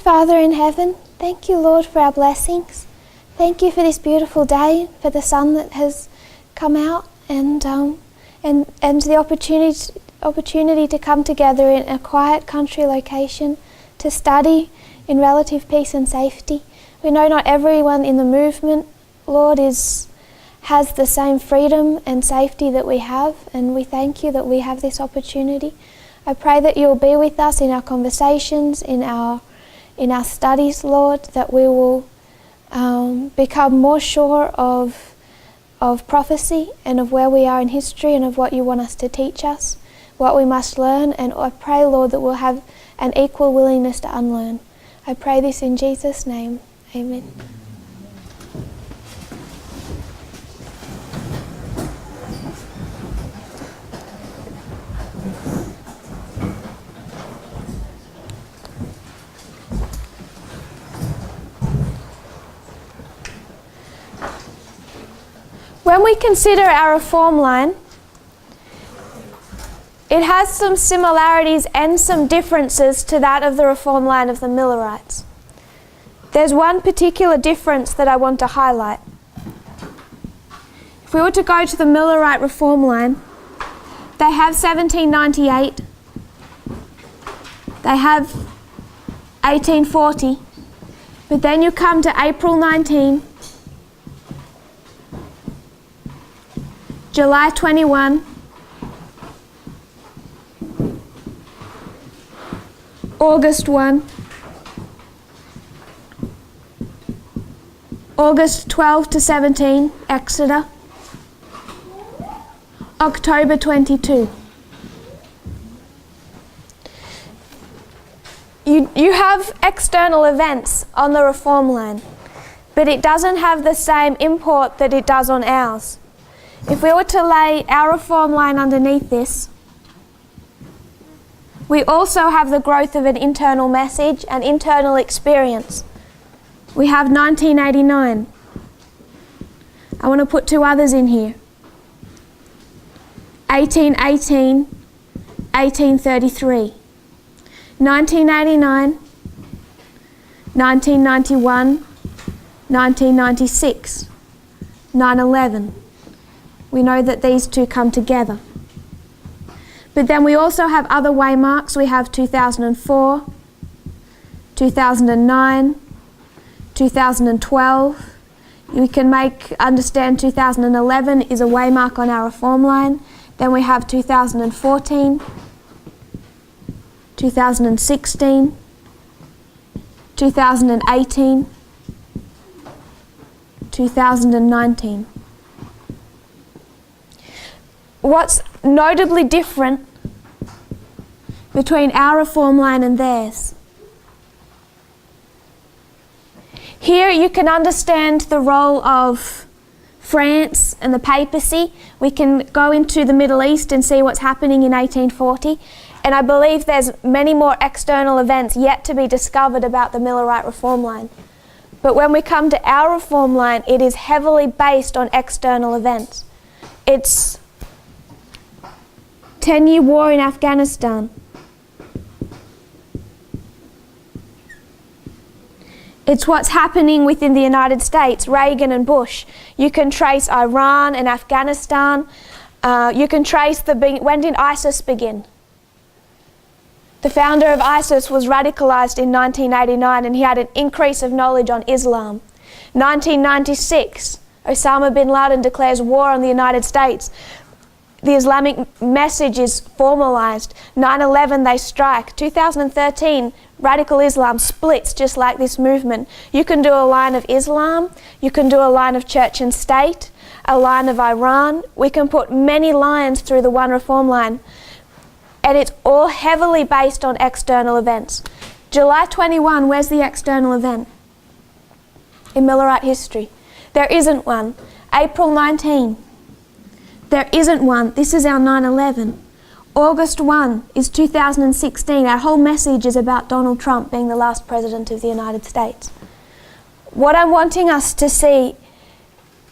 Father in heaven, thank you, Lord, for our blessings. Thank you for this beautiful day, for the sun that has come out, and the opportunity to come together in a quiet country location to study in relative peace and safety. We know not everyone in the movement, Lord, has the same freedom and safety that we have, and we thank you that we have this opportunity. I pray that you'll be with us in our conversations, in our studies, Lord, that we will become more sure of prophecy and of where we are in history and of what you want us to teach us, what we must learn, and I pray, Lord, that we'll have an equal willingness to unlearn. I pray this in Jesus' name. Amen. When we consider our reform line, it has some similarities and some differences to that of the reform line of the Millerites. There's one particular difference that I want to highlight. If we were to go to the Millerite reform line, they have 1798, they have 1840, but then you come to April 19, July 21, August 1, August 12 to 17, Exeter, October 22. You have external events on the reform line, but it doesn't have the same import that it does on ours. If we were to lay our reform line underneath this, we also have the growth of an internal message and internal experience. We have 1989. I want to put two others in here. 1818, 1833. 1989, 1991, 1996, 9/11. We know that these two come together. But then we also have other waymarks. We have 2004, 2009, 2012. We can understand 2011 is a waymark on our reform line. Then we have 2014, 2016, 2018, 2019. What's notably different between our reform line and theirs? Here you can understand the role of France and the papacy. We can go into the Middle East and see what's happening in 1840. And I believe there's many more external events yet to be discovered about the Millerite reform line. But when we come to our reform line, it is heavily based on external events. It's 10-year war in Afghanistan. It's what's happening within the United States, Reagan and Bush. You can trace Iran and Afghanistan. You can trace when did ISIS begin? The founder of ISIS was radicalized in 1989 and he had an increase of knowledge on Islam. 1996, Osama bin Laden declares war on the United States. The Islamic message is formalized. 9/11 they strike. 2013, radical Islam splits just like this movement. You can do a line of Islam, you can do a line of church and state, a line of Iran. We can put many lines through the one reform line. And it's all heavily based on external events. July 21, where's the external event in Millerite history? There isn't one. April 19, there isn't one. This is our 9/11. August 1 is 2016. Our whole message is about Donald Trump being the last president of the United States. What I'm wanting us to see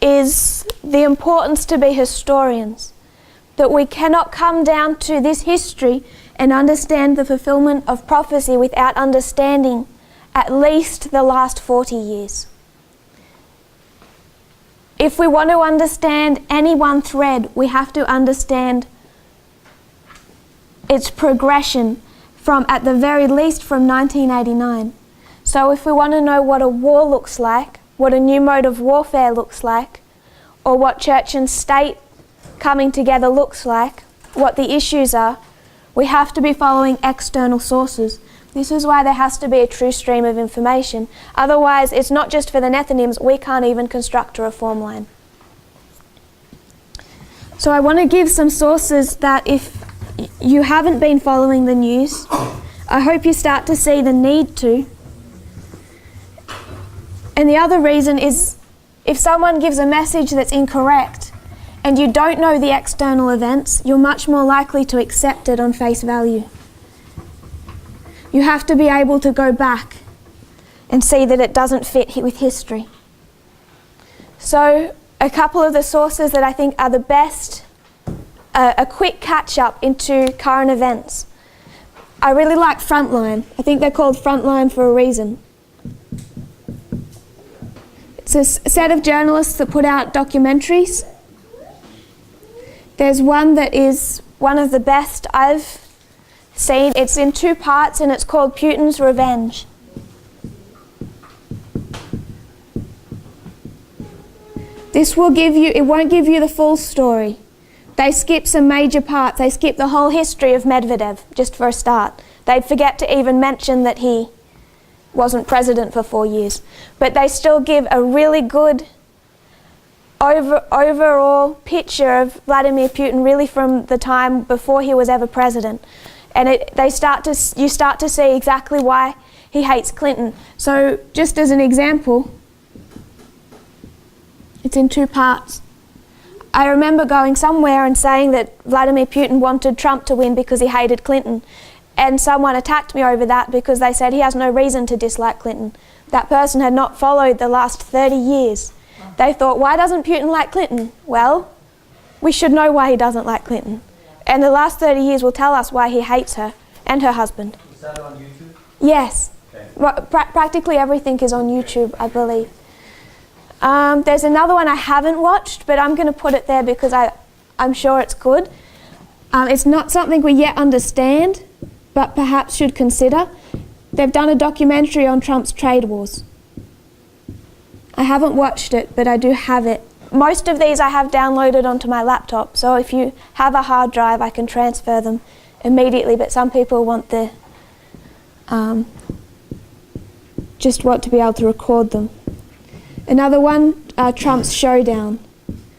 is the importance to be historians, that we cannot come down to this history and understand the fulfillment of prophecy without understanding at least the last 40 years. If we want to understand any one thread, we have to understand its progression from, at the very least, from 1989. So if we want to know what a war looks like, what a new mode of warfare looks like, or what church and state coming together looks like, what the issues are, we have to be following external sources. This is why there has to be a true stream of information. Otherwise, it's not just for the Nethinims, we can't even construct a reform line. So I want to give some sources that if you haven't been following the news, I hope you start to see the need to. And the other reason is if someone gives a message that's incorrect and you don't know the external events, you're much more likely to accept it on face value. You have to be able to go back and see that it doesn't fit with history. So a couple of the sources that I think are the best, a quick catch-up into current events. I really like Frontline. I think they're called Frontline for a reason. It's a set of journalists that put out documentaries. There's one that is one of the best I've seen. It's in 2 parts and it's called Putin's Revenge. This will give you, it won't give you the full story. They skip some major parts. They skip the whole history of Medvedev, just for a start. They'd forget to even mention that he wasn't president for 4 years. But they still give a really good overall picture of Vladimir Putin, really from the time before he was ever president. And you start to see exactly why he hates Clinton. So just as an example, it's in 2 parts. I remember going somewhere and saying that Vladimir Putin wanted Trump to win because he hated Clinton. And someone attacked me over that because they said he has no reason to dislike Clinton. That person had not followed the last 30 years. They thought, why doesn't Putin like Clinton? Well, we should know why he doesn't like Clinton. And the last 30 years will tell us why he hates her and her husband. Is that on YouTube? Yes. Okay. Well, practically everything is on YouTube, I believe. There's another one I haven't watched, but I'm going to put it there because I'm sure it's good. It's not something we yet understand, but perhaps should consider. They've done a documentary on Trump's trade wars. I haven't watched it, but I do have it. Most of these I have downloaded onto my laptop, so if you have a hard drive, I can transfer them immediately, but some people want the just want to be able to record them. Another one, Trump's Showdown.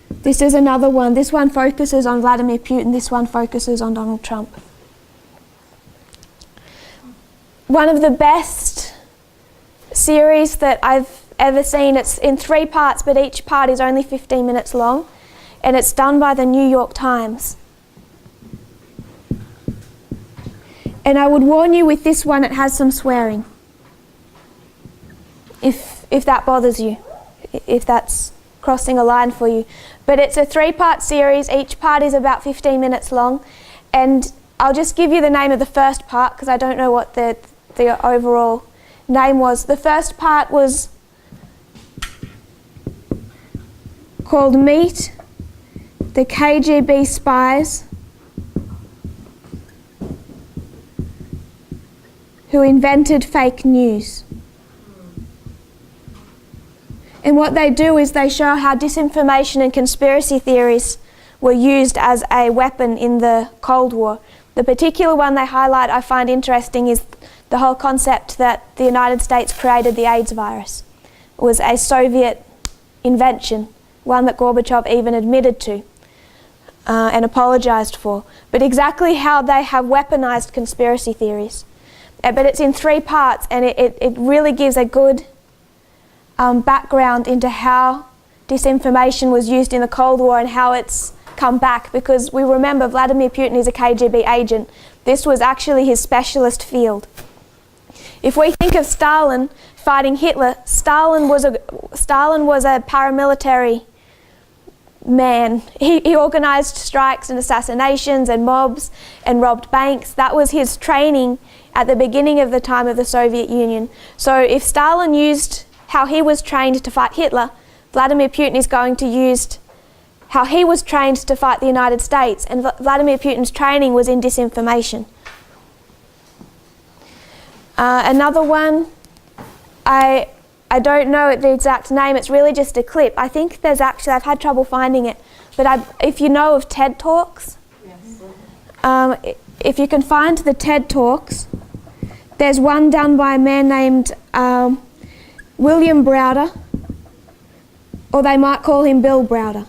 This is another one. This one focuses on Vladimir Putin. This one focuses on Donald Trump. One of the best series that I've ever seen. It's in 3 parts, but each part is only 15 minutes long, and it's done by the New York Times. And I would warn you with this one, it has some swearing. If that bothers you, if that's crossing a line for you. But it's a 3-part series. Each part is about 15 minutes long, and I'll just give you the name of the first part because I don't know what the overall name was. The first part was called Meet the KGB Spies Who Invented Fake News. And what they do is they show how disinformation and conspiracy theories were used as a weapon in the Cold War. The particular one they highlight I find interesting is the whole concept that the United States created the AIDS virus. It was a Soviet invention, one that Gorbachev even admitted to and apologized for. But exactly how they have weaponized conspiracy theories. But it's in 3 parts, and it really gives a good background into how disinformation was used in the Cold War and how it's come back, because we remember Vladimir Putin is a KGB agent. This was actually his specialist field. If we think of Stalin fighting Hitler, Stalin was a paramilitary man. He organized strikes and assassinations and mobs and robbed banks. That was his training at the beginning of the time of the Soviet Union. So if Stalin used how he was trained to fight Hitler, Vladimir Putin is going to use how he was trained to fight the United States, and Vladimir Putin's training was in disinformation. Another one, I don't know the exact name, it's really just a clip. I think there's actually, I've had trouble finding it, but if you know of TED Talks, yes. If you can find the TED Talks, there's one done by a man named William Browder, or they might call him Bill Browder.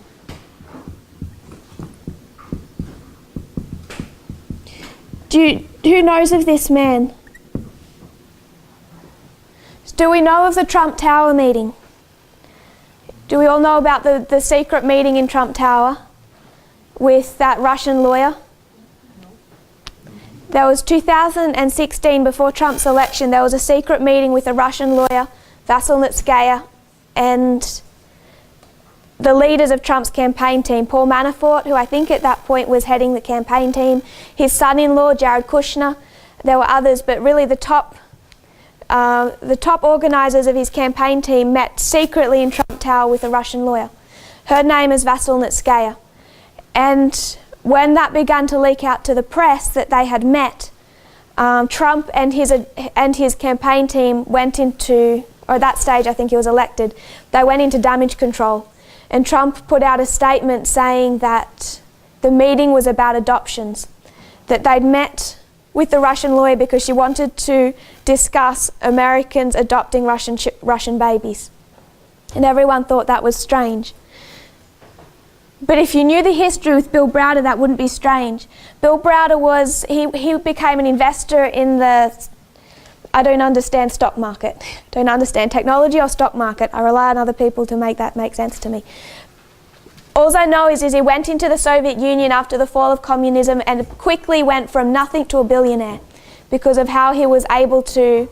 Who knows of this man? Do we know of the Trump Tower meeting? Do we all know about the secret meeting in Trump Tower with that Russian lawyer? There was 2016, before Trump's election, there was a secret meeting with a Russian lawyer, Vasilnitskaya, and the leaders of Trump's campaign team, Paul Manafort, who I think at that point was heading the campaign team, his son-in-law, Jared Kushner. There were others, but really the top organisers of his campaign team met secretly in Trump Tower with a Russian lawyer. Her name is Vasilnitskaya. And when that began to leak out to the press that they had met, Trump and his campaign team went into, or at that stage I think he was elected, they went into damage control. And Trump put out a statement saying that the meeting was about adoptions, that they'd met with the Russian lawyer because she wanted to discuss Americans adopting Russian babies. And everyone thought that was strange. But if you knew the history with Bill Browder, that wouldn't be strange. Bill Browder was, he became an investor in the, I don't understand stock market. Don't understand technology or stock market. I rely on other people to make that make sense to me. All I know is he went into the Soviet Union after the fall of communism and quickly went from nothing to a billionaire because of how he was able to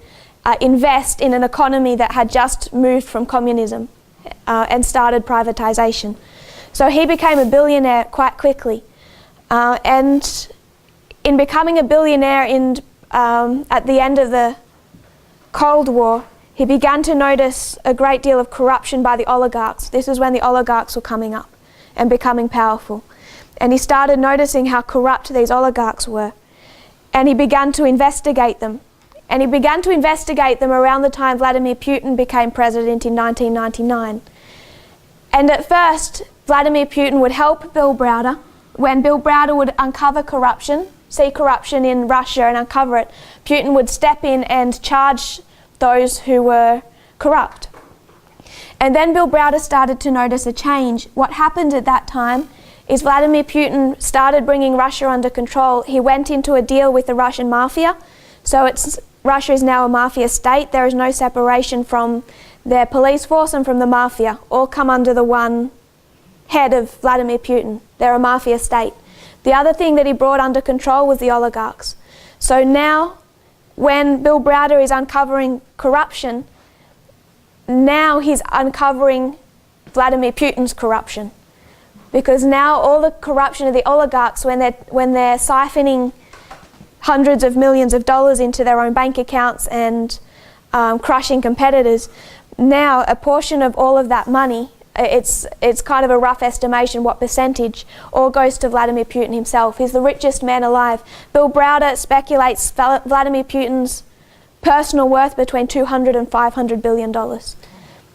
invest in an economy that had just moved from communism and started privatization. So he became a billionaire quite quickly. And in becoming a billionaire at the end of the Cold War, he began to notice a great deal of corruption by the oligarchs. This is when the oligarchs were coming up and becoming powerful. And he started noticing how corrupt these oligarchs were. And he began to investigate them. And he began to investigate them around the time Vladimir Putin became president in 1999. And at first, Vladimir Putin would help Bill Browder. When Bill Browder would uncover corruption, see corruption in Russia and uncover it, Putin would step in and charge those who were corrupt. And then Bill Browder started to notice a change. What happened at that time is Vladimir Putin started bringing Russia under control. He went into a deal with the Russian mafia. So Russia is now a mafia state. There is no separation from their police force and from the mafia. All come under the one head of Vladimir Putin. They're a mafia state. The other thing that he brought under control was the oligarchs. So now, when Bill Browder is uncovering corruption, now he's uncovering Vladimir Putin's corruption. Because now all the corruption of the oligarchs, when they're siphoning hundreds of millions of dollars into their own bank accounts and crushing competitors, now a portion of all of that money, it's kind of a rough estimation what percentage, all goes to Vladimir Putin himself. He's the richest man alive. Bill Browder speculates Vladimir Putin's personal worth between $200 and $500 billion.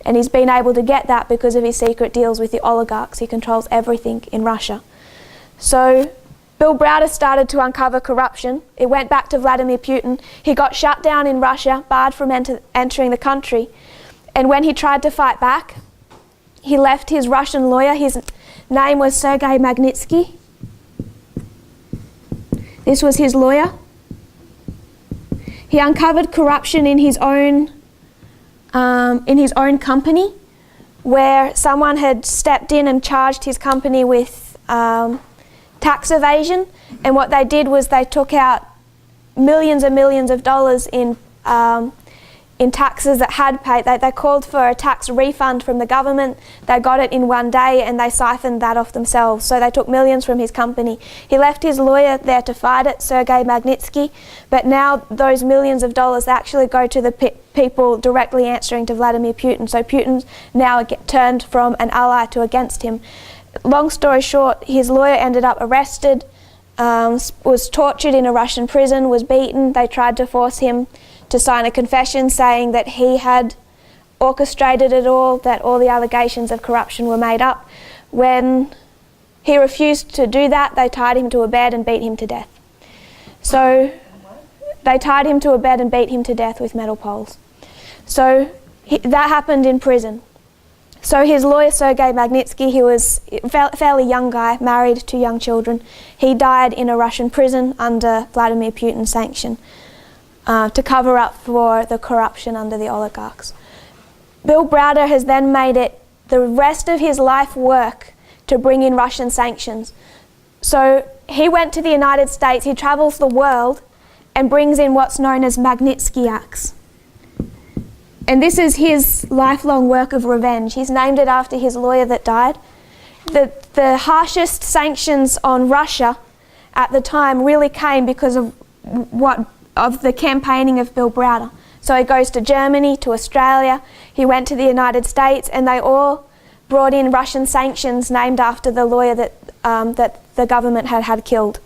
And he's been able to get that because of his secret deals with the oligarchs. He controls everything in Russia. So Bill Browder started to uncover corruption. It went back to Vladimir Putin. He got shut down in Russia, barred from entering the country. And when he tried to fight back, he left his Russian lawyer. His name was Sergei Magnitsky. This was his lawyer. He uncovered corruption in his own company, where someone had stepped in and charged his company with tax evasion. And what they did was they took out millions and millions of dollars in in taxes that had paid. They called for a tax refund from the government. They got it in one day and they siphoned that off themselves. So they took millions from his company. He left his lawyer there to fight it, Sergei Magnitsky, but now those millions of dollars actually go to the people directly answering to Vladimir Putin. So Putin's now turned from an ally to against him. Long story short, his lawyer ended up arrested, was tortured in a Russian prison, was beaten. They tried to force him to sign a confession saying that he had orchestrated it all, that all the allegations of corruption were made up. When he refused to do that, they tied him to a bed and beat him to death. So they tied him to a bed and beat him to death with metal poles. So that happened in prison. So his lawyer, Sergei Magnitsky, he was a fairly young guy, married, 2 young children. He died in a Russian prison under Vladimir Putin's sanction to cover up for the corruption under the oligarchs. Bill Browder has then made it the rest of his life work to bring in Russian sanctions. So he went to the United States, he travels the world and brings in what's known as Magnitsky Acts. And this is his lifelong work of revenge. He's named it after his lawyer that died. The harshest sanctions on Russia at the time really came because of the campaigning of Bill Browder. So he goes to Germany, to Australia, he went to the United States, and they all brought in Russian sanctions named after the lawyer that the government had killed.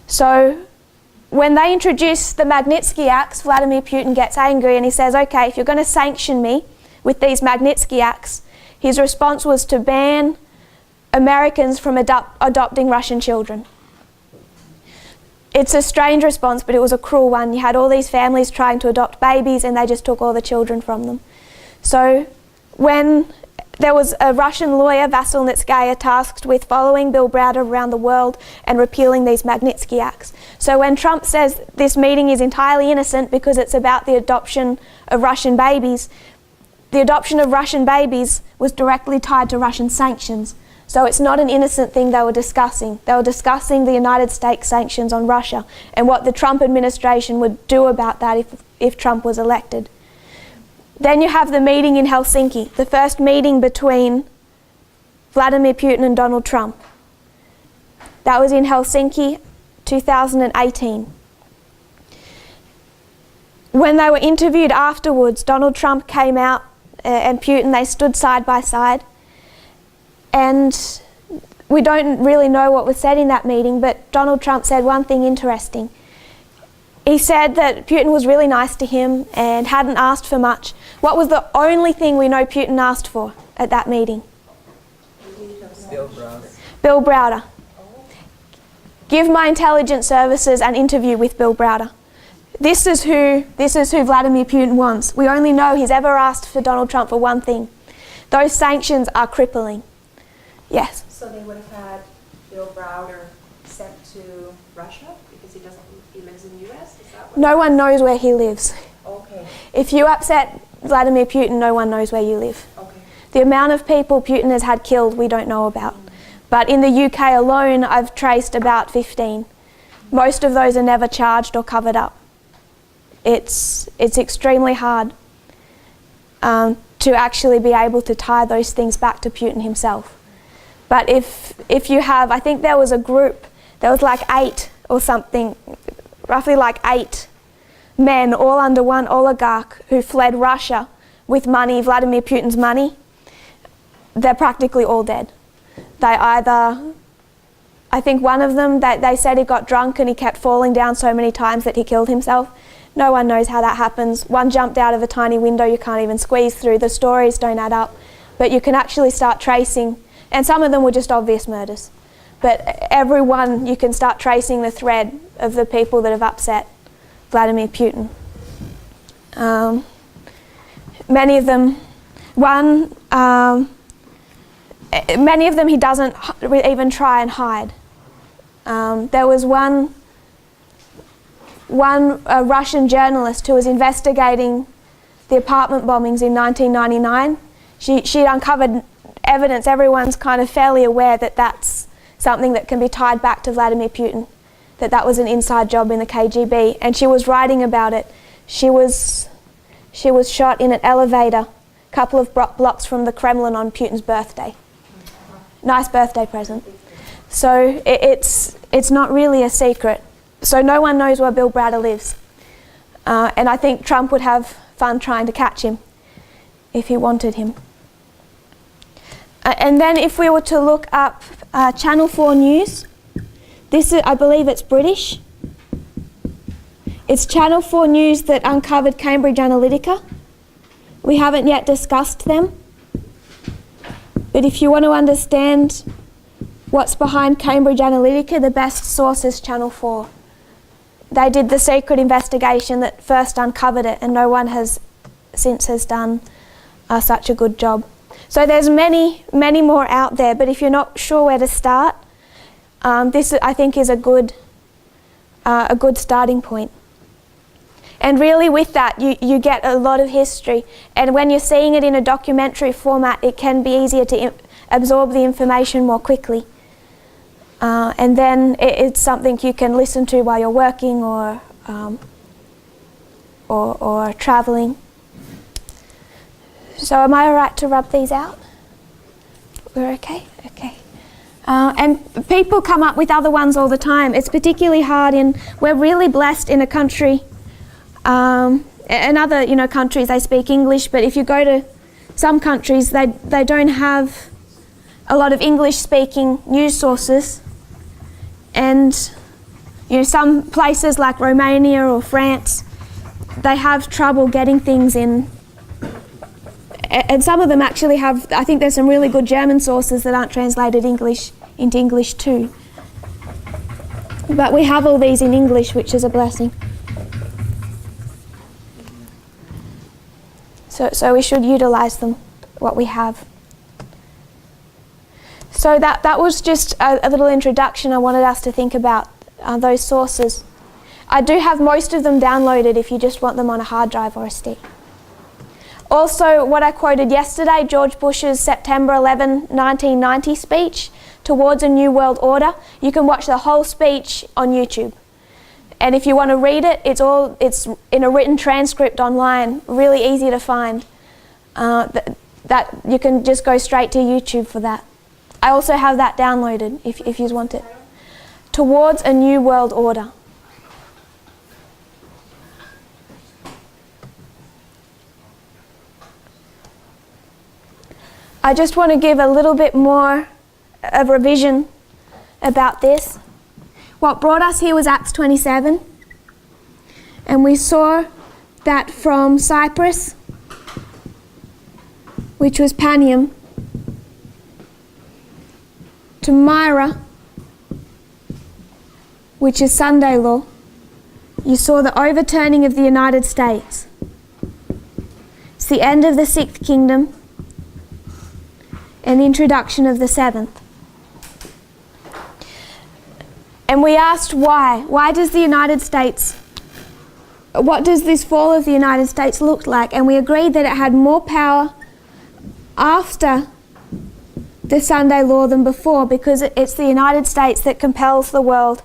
So when they introduce the Magnitsky Acts, Vladimir Putin gets angry and he says, okay, if you're going to sanction me with these Magnitsky Acts, his response was to ban Americans from adopting Russian children. It's a strange response, but it was a cruel one. You had all these families trying to adopt babies and they just took all the children from them. So when there was a Russian lawyer, Vasil Nitskaya, tasked with following Bill Browder around the world and repealing these Magnitsky Acts. So when Trump says this meeting is entirely innocent because it's about the adoption of Russian babies, the adoption of Russian babies was directly tied to Russian sanctions. So it's not an innocent thing they were discussing. They were discussing the United States sanctions on Russia and what the Trump administration would do about that if Trump was elected. Then you have the meeting in Helsinki, the first meeting between Vladimir Putin and Donald Trump. That was in Helsinki, 2018. When they were interviewed afterwards, Donald Trump came out and Putin, they stood side by side. And we don't really know what was said in that meeting, but Donald Trump said one thing interesting. He said that Putin was really nice to him and hadn't asked for much. What was the only thing we know Putin asked for at that meeting? Bill Browder. Bill Browder. Give my intelligence services an interview with Bill Browder. This is who Vladimir Putin wants. We only know he's ever asked for Donald Trump for one thing. Those sanctions are crippling. Yes. So they would have had Bill Browder sent to Russia because he lives in the U.S. Is that what? No one knows where he lives. Okay. If you upset Vladimir Putin, no one knows where you live. Okay. The amount of people Putin has had killed, we don't know about. But in the UK alone, I've traced about 15. Most of those are never charged or covered up. It's extremely hard to actually be able to tie those things back to Putin himself. But if you have, I think there was a group, there was like 8 or something, roughly like 8 men, all under one oligarch who fled Russia with money, Vladimir Putin's money. They're practically all dead. They either, I think one of them, they said he got drunk and he kept falling down so many times that he killed himself. No one knows how that happens. One jumped out of a tiny window you can't even squeeze through. The stories don't add up. But you can actually start tracing, and some of them were just obvious murders. But everyone, you can start tracing the thread of the people that have upset Vladimir Putin. Many of them, many of them he doesn't even try and hide. There was one Russian journalist who was investigating the apartment bombings in 1999. She'd uncovered evidence. Everyone's kind of fairly aware that that's something that can be tied back to Vladimir Putin, that was an inside job in the KGB, and she was writing about it. She was She was shot in an elevator a couple of blocks from the Kremlin on Putin's birthday. Nice birthday present. So it's not really a secret. So no one knows where Bill Browder lives. And I think Trump would have fun trying to catch him if he wanted him. And then if we were to look up Channel 4 News, this is, I believe it's British. It's Channel 4 News that uncovered Cambridge Analytica. We haven't yet discussed them. But if you want to understand what's behind Cambridge Analytica, the best source is Channel 4. They did the secret investigation that first uncovered it, and no one has done such a good job. So there's many more out there, but if you're not sure where to start, this I think is a good starting point. And really with that, you get a lot of history. And when you're seeing it in a documentary format, it can be easier to absorb the information more quickly. And then it's something you can listen to while you're working or traveling. So am I all right to rub these out? We're okay? Okay. And people come up with other ones all the time. It's particularly hard we're really blessed in a country, and other countries, they speak English, but if you go to some countries, they don't have a lot of English-speaking news sources. And some places like Romania or France, they have trouble getting things in. And some of them actually have, I think there's some really good German sources that aren't translated into English too. But we have all these in English, which is a blessing. So we should utilize them, what we have. So that was just a little introduction. I wanted us to think about those sources. I do have most of them downloaded if you just want them on a hard drive or a stick. Also, what I quoted yesterday, George Bush's September 11, 1990 speech, Towards a New World Order, you can watch the whole speech on YouTube. And if you want to read it, it's in a written transcript online, really easy to find. That you can just go straight to YouTube for that. I also have that downloaded if you want it. Towards a New World Order. I just want to give a little bit more of revision about this. What brought us here was Acts 27, and we saw that from Cyprus, which was Panium, to Myra, which is Sunday law, you saw the overturning of the United States. It's the end of the 6th kingdom and the introduction of the 7th. And we asked why. Why does the United States, what does this fall of the United States look like? And we agreed that it had more power after the Sunday law than before, because it's the United States that compels the world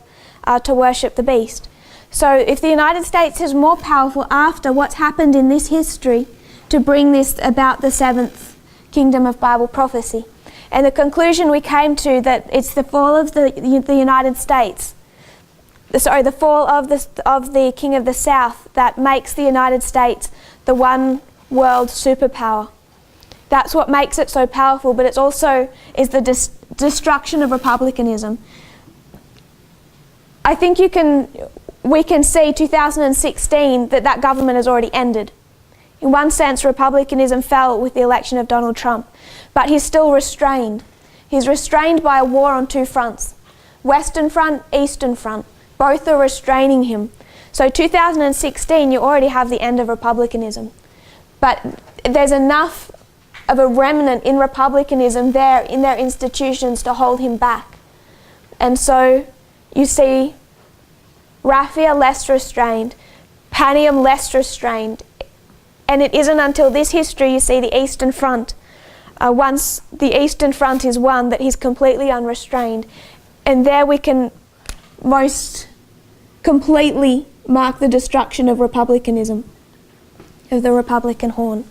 to worship the beast. So if the United States is more powerful after what's happened in this history to bring this about the 7th kingdom of Bible prophecy. And the conclusion we came to that it's the fall of the United States, the fall of the King of the South that makes the United States the one world superpower. That's what makes it so powerful, but it's also is the destruction of republicanism. I think we can see 2016 that government has already ended. In one sense, republicanism fell with the election of Donald Trump, but he's still restrained. He's restrained by a war on two fronts, Western Front, Eastern Front. Both are restraining him. So 2016, you already have the end of republicanism. But there's enough of a remnant in republicanism there in their institutions to hold him back. And so you see Raffia less restrained, Panium less restrained, and it isn't until this history you see the Eastern Front. Once the Eastern Front is won, that he's completely unrestrained. And there we can most completely mark the destruction of republicanism. of the Republican horn.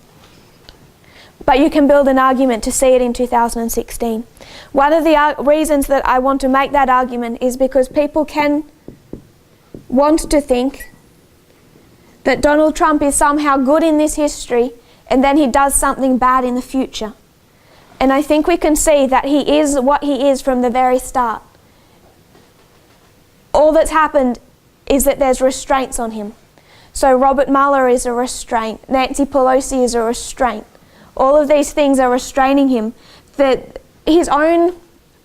But you can build an argument to see it in 2016. One of the reasons that I want to make that argument is because people can want to think that Donald Trump is somehow good in this history and then he does something bad in the future. And I think we can see that he is what he is from the very start. All that's happened is that there's restraints on him. So Robert Mueller is a restraint. Nancy Pelosi is a restraint. All of these things are restraining him. That his own,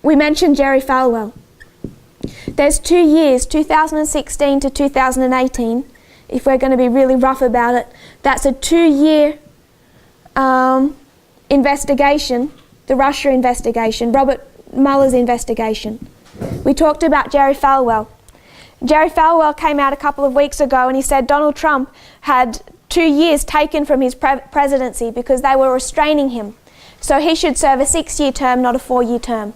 we mentioned Jerry Falwell. There's 2 years, 2016 to 2018, if we're going to be really rough about it. That's a 2-year investigation, the Russia investigation, Robert Mueller's investigation. We talked about Jerry Falwell. Jerry Falwell came out a couple of weeks ago and he said Donald Trump had 2 years taken from his presidency because they were restraining him. So he should serve a 6-year term, not a 4-year term.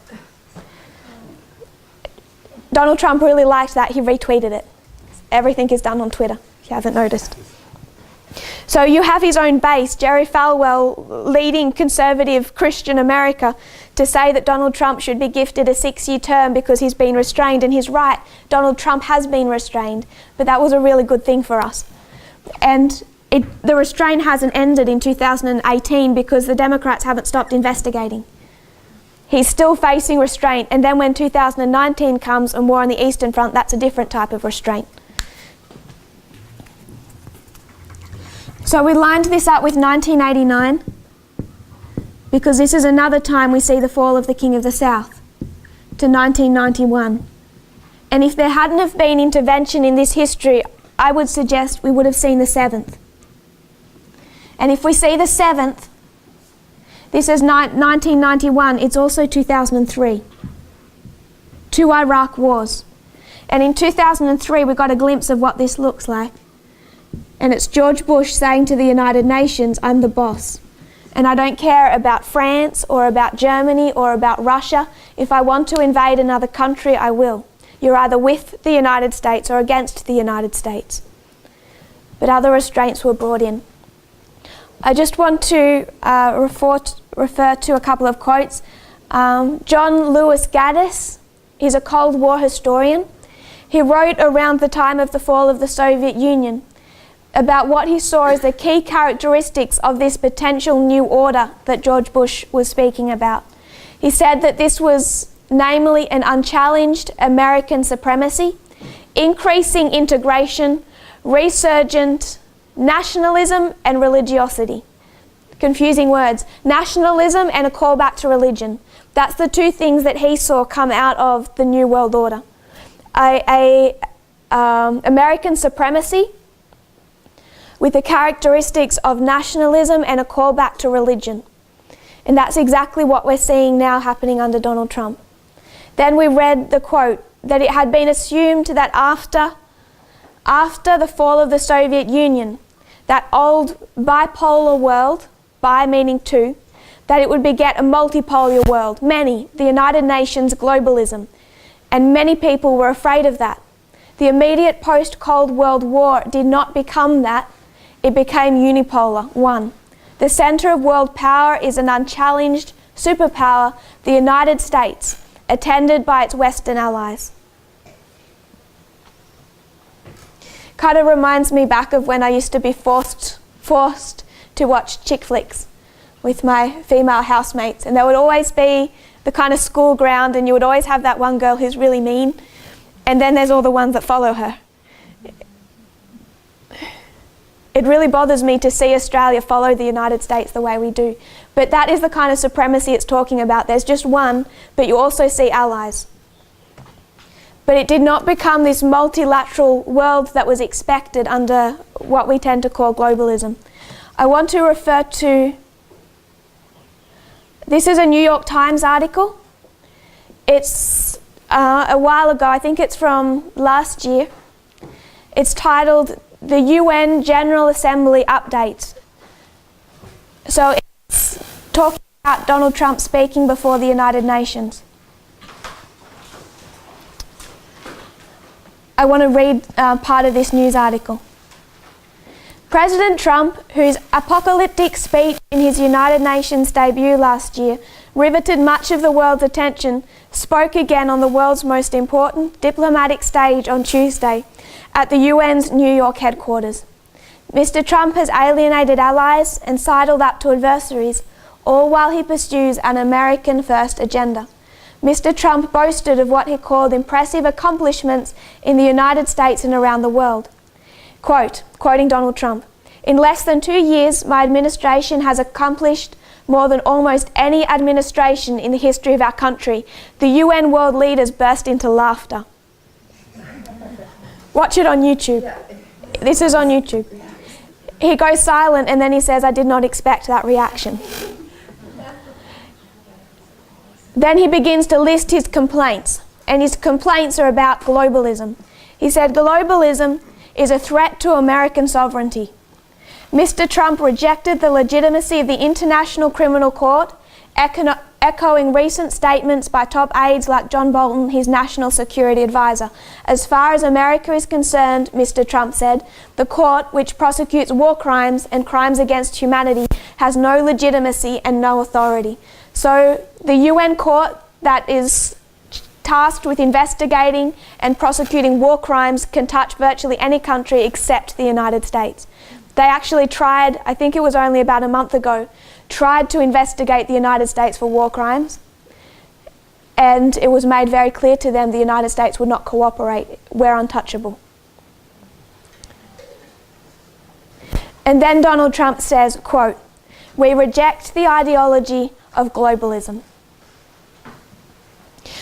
Donald Trump really liked that. He retweeted it. Everything is done on Twitter, if you haven't noticed. So you have his own base, Jerry Falwell, leading conservative Christian America, to say that Donald Trump should be gifted a 6-year term because he's been restrained. And he's right, Donald Trump has been restrained, but that was a really good thing for us. And the restraint hasn't ended in 2018 because the Democrats haven't stopped investigating. He's still facing restraint, and then when 2019 comes and war on the Eastern Front, that's a different type of restraint. So we lined this up with 1989 because this is another time we see the fall of the King of the South, to 1991. And if there hadn't have been intervention in this history, I would suggest we would have seen the 7th. And if we see the 7th, this is 1991, it's also 2003. 2 Iraq wars. And in 2003 we got a glimpse of what this looks like. And it's George Bush saying to the United Nations, I'm the boss. And I don't care about France or about Germany or about Russia. If I want to invade another country, I will. You're either with the United States or against the United States. But other restraints were brought in. I just want to refer to a couple of quotes. John Lewis Gaddis, he's a Cold War historian. He wrote around the time of the fall of the Soviet Union about what he saw as the key characteristics of this potential new order that George Bush was speaking about. He said that this was namely an unchallenged American supremacy, increasing integration, resurgent nationalism and religiosity. Confusing words. Nationalism and a call back to religion. That's the 2 things that he saw come out of the New World Order. American supremacy with the characteristics of nationalism and a call back to religion. And that's exactly what we're seeing now happening under Donald Trump. Then we read the quote that it had been assumed that after the fall of the Soviet Union, that old bipolar world, bi meaning 2, that it would beget a multipolar world, the United Nations globalism. And many people were afraid of that. The immediate post-Cold World War did not become that. It became unipolar, 1. The center of world power is an unchallenged superpower, the United States, attended by its Western allies. Kind of reminds me back of when I used to be forced to watch chick flicks with my female housemates, and there would always be the kind of school ground, and you would always have that one girl who's really mean, and then there's all the ones that follow her. It really bothers me to see Australia follow the United States the way we do. But that is the kind of supremacy it's talking about. There's just one, but you also see allies. But it did not become this multilateral world that was expected under what we tend to call globalism. I want to refer to, this is a New York Times article. It's a while ago, I think it's from last year. It's titled, The UN General Assembly Updates. So it's talking about Donald Trump speaking before the United Nations. I want to read part of this news article. President Trump, whose apocalyptic speech in his United Nations debut last year riveted much of the world's attention, spoke again on the world's most important diplomatic stage on Tuesday at the UN's New York headquarters. Mr. Trump has alienated allies and sidled up to adversaries, all while he pursues an American-first agenda. Mr. Trump boasted of what he called impressive accomplishments in the United States and around the world. Quote, quoting Donald Trump, "In less than 2 years, my administration has accomplished more than almost any administration in the history of our country." The UN world leaders burst into laughter. Watch it on YouTube. This is on YouTube. He goes silent and then he says, "I did not expect that reaction." Then he begins to list his complaints, and his complaints are about globalism. He said, "Globalism is a threat to American sovereignty." Mr. Trump rejected the legitimacy of the International Criminal Court, echoing recent statements by top aides like John Bolton, his national security advisor. "As far as America is concerned," Mr. Trump said, "the court, which prosecutes war crimes and crimes against humanity, has no legitimacy and no authority." So the UN court that is tasked with investigating and prosecuting war crimes can touch virtually any country except the United States. They actually tried, I think it was only about a month ago, tried to investigate the United States for war crimes, and it was made very clear to them the United States would not cooperate. We're untouchable. And then Donald Trump says, quote, "We reject the ideology of globalism."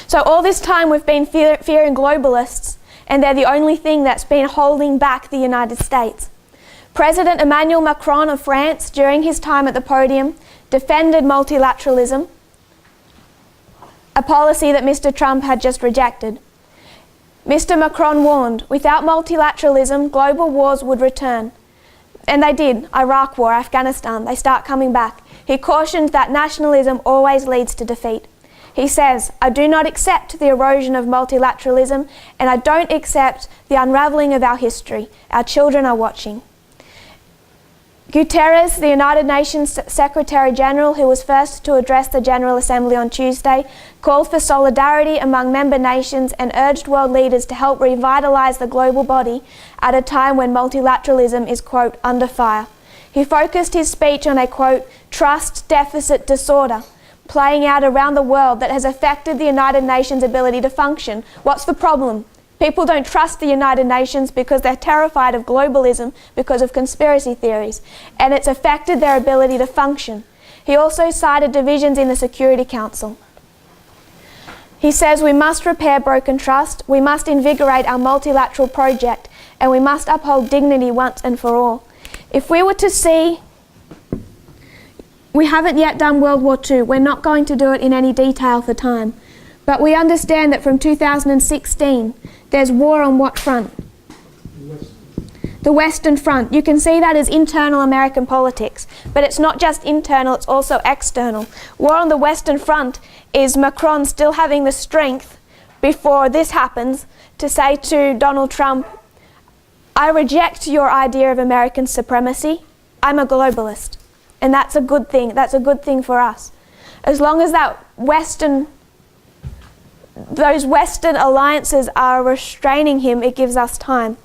So all this time we've been fearing globalists, and they're the only thing that's been holding back the United States. President Emmanuel Macron of France, during his time at the podium, defended multilateralism, a policy that Mr. Trump had just rejected. Mr. Macron warned, without multilateralism, global wars would return. And they did. Iraq War, Afghanistan, they start coming back. He cautioned that nationalism always leads to defeat. He says, "I do not accept the erosion of multilateralism, and I don't accept the unraveling of our history. Our children are watching." Guterres, the United Nations Secretary General, who was first to address the General Assembly on Tuesday, called for solidarity among member nations and urged world leaders to help revitalize the global body at a time when multilateralism is, quote, "under fire." He focused his speech on a, quote, "trust deficit disorder" playing out around the world that has affected the United Nations' ability to function. What's the problem? People don't trust the United Nations because they're terrified of globalism because of conspiracy theories, and it's affected their ability to function. He also cited divisions in the Security Council. He says we must repair broken trust, we must invigorate our multilateral project, and we must uphold dignity once and for all. If we were to see, we haven't yet done World War II, we're not going to do it in any detail for time, but we understand that from 2016, there's war on what front? The Western Front. You can see that as internal American politics, but it's not just internal, it's also external. War on the Western Front is Macron still having the strength, before this happens, to say to Donald Trump, "I reject your idea of American supremacy. I'm a globalist." And that's a good thing. That's a good thing for us. As long as those Western alliances are restraining him, it gives us time.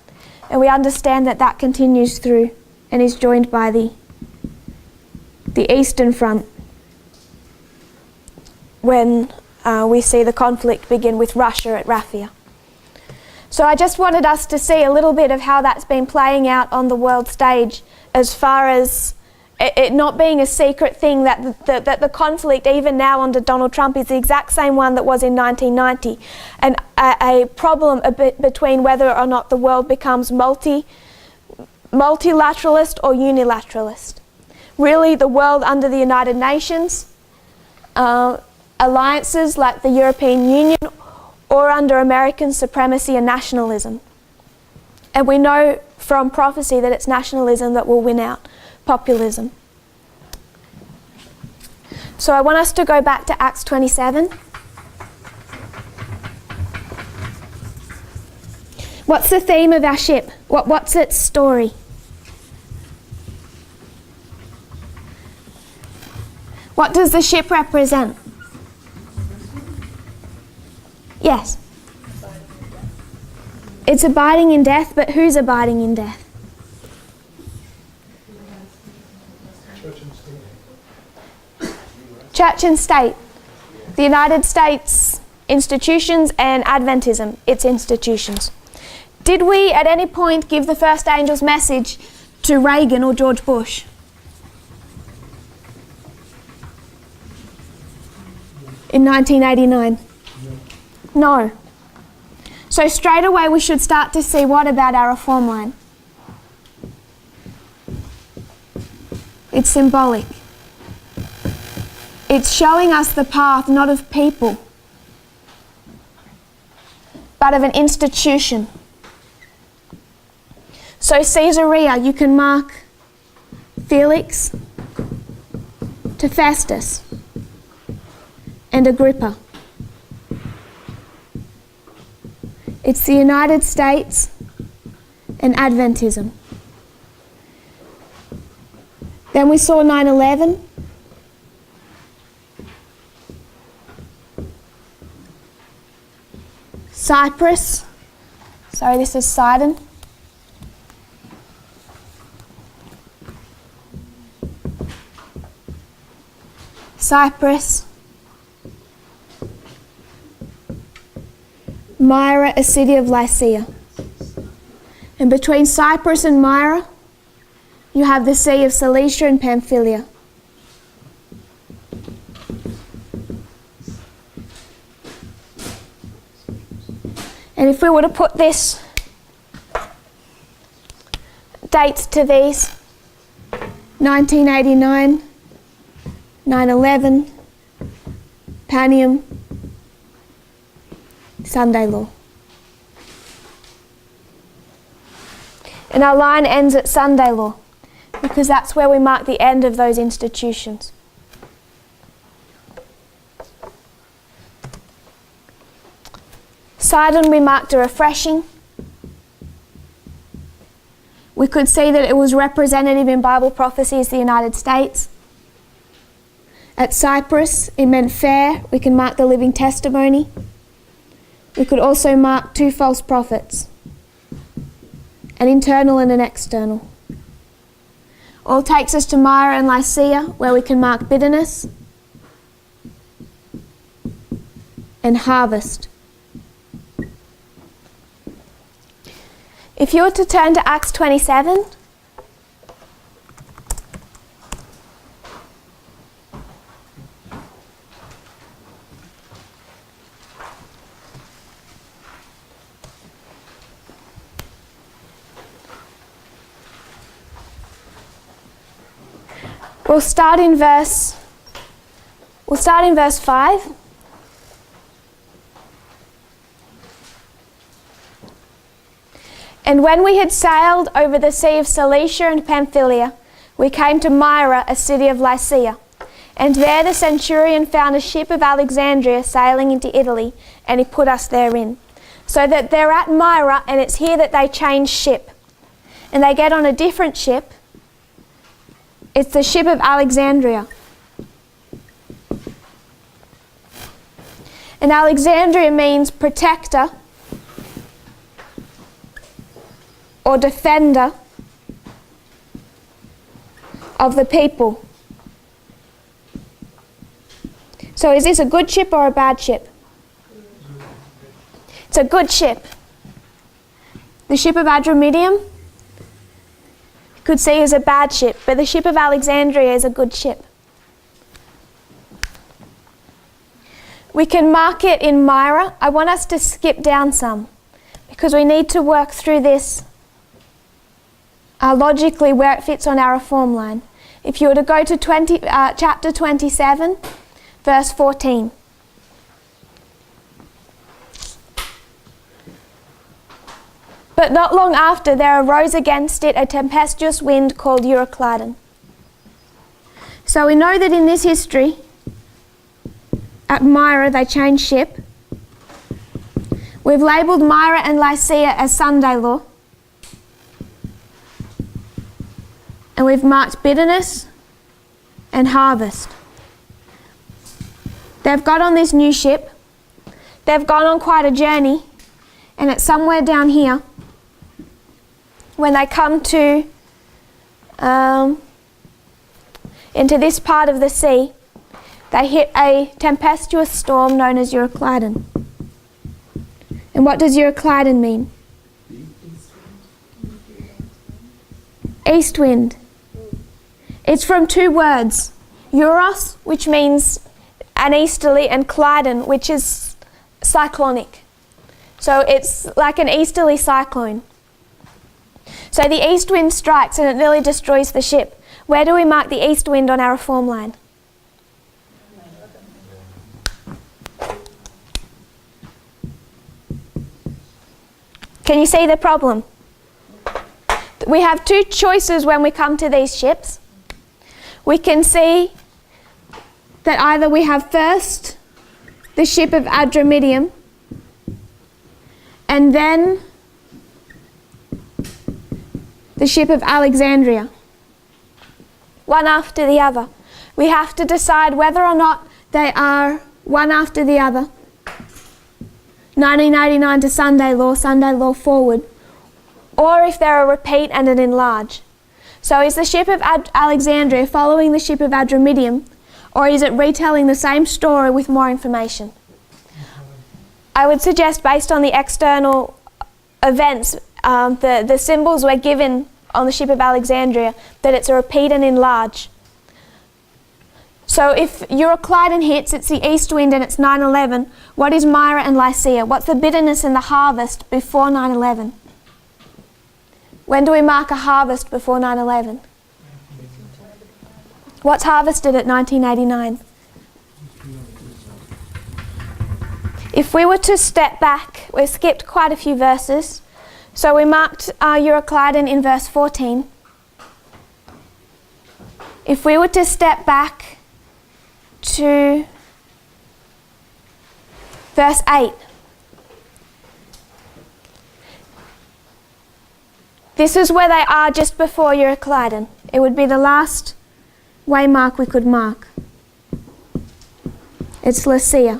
And we understand that that continues through and is joined by the Eastern Front when we see the conflict begin with Russia at Rafah. So I just wanted us to see a little bit of how that's been playing out on the world stage, as far as it not being a secret thing that the conflict, even now under Donald Trump, is the exact same one that was in 1990. And a problem between whether or not the world becomes multilateralist or unilateralist. Really, the world under the United Nations, alliances like the European Union, or under American supremacy and nationalism. And we know from prophecy that it's nationalism that will win out. Populism. So I want us to go back to Acts 27. What's the theme of our ship? What's its story? What does the ship represent? Yes. It's abiding in death, but who's abiding in death? Church and state. The United States institutions and Adventism, its institutions. Did we at any point give the first angel's message to Reagan or George Bush? In 1989? No. So straight away we should start to see, what about our reform line? It's symbolic. It's showing us the path not of people, but of an institution. So Caesarea, you can mark Felix to Festus and Agrippa. It's the United States and Adventism. Then we saw 9/11. Cyprus. Sorry, this is Sidon. Cyprus. Myra, a city of Lycia. And between Cyprus and Myra, you have the Sea of Cilicia and Pamphylia. And if we were to put this dates to these, 1989, 9/11, Panium, Sunday Law. And our line ends at Sunday Law, because that's where we mark the end of those institutions. Sidon, we marked a refreshing. We could see that it was representative in Bible prophecy as the United States. At Cyprus, it meant fair. We can mark the living testimony. We could also mark two false prophets, an internal and an external. All takes us to Myra and Lycia, where we can mark bitterness and harvest. If you were to turn to Acts 27, we'll start in verse 5. And when we had sailed over the Sea of Cilicia and Pamphylia, we came to Myra, a city of Lycia. And there the centurion found a ship of Alexandria sailing into Italy, and he put us therein. So that they're at Myra, and it's here that they change ship. And they get on a different ship. It's the ship of Alexandria. And Alexandria means protector or defender of the people. So is this a good ship or a bad ship? It's a good ship. The ship of Adramyttium, you could see is a bad ship, but the ship of Alexandria is a good ship. We can mark it in Myra. I want us to skip down some because we need to work through this logically where it fits on our reform line. If you were to go to chapter 27, verse 14. But not long after there arose against it a tempestuous wind called Euroclydon. So we know that in this history, at Myra they changed ship. We've labelled Myra and Lycia as Sunday Law. And we've marked bitterness and harvest. They've got on this new ship. They've gone on quite a journey, and it's somewhere down here. When they come to into this part of the sea, they hit a tempestuous storm known as Euroclydon. And what does Euroclydon mean? East wind. It's from two words, Euros, which means an easterly, and Klydon, which is cyclonic. So it's like an easterly cyclone. So the east wind strikes and it nearly destroys the ship. Where do we mark the east wind on our reform line? Can you see the problem? We have two choices when we come to these ships. We can see that either we have first the ship of Adramyttium and then the ship of Alexandria, one after the other. We have to decide whether or not they are one after the other. 1989 to Sunday law forward, or if they're a repeat and an enlarge. So is the ship of Alexandria following the ship of Adramyttium, or is it retelling the same story with more information? I would suggest, based on the external events, the symbols were given on the ship of Alexandria, that it's a repeat and enlarge. So if Euroclydon hits, it's the east wind and it's 9/11. What is Myra and Lycia? What's the bitterness in the harvest before 9/11? When do we mark a harvest before 9/11? What's harvested at 1989? If we were to step back, we've skipped quite a few verses. So we marked Euroclydon in verse 14. If we were to step back to verse 8, this is where they are just before Euroclydon. It would be the last waymark we could mark. It's Lycia.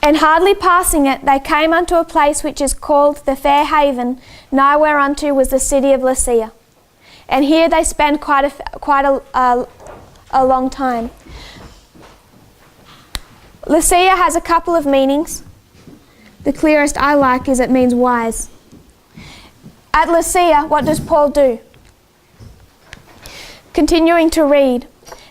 And hardly passing it, they came unto a place which is called the Fair Haven, nigh whereunto was the city of Lycia. And here they spend quite a long time. Lycia has a couple of meanings. The clearest I like is it means wise. At Lycia, what does Paul do? Continuing to read.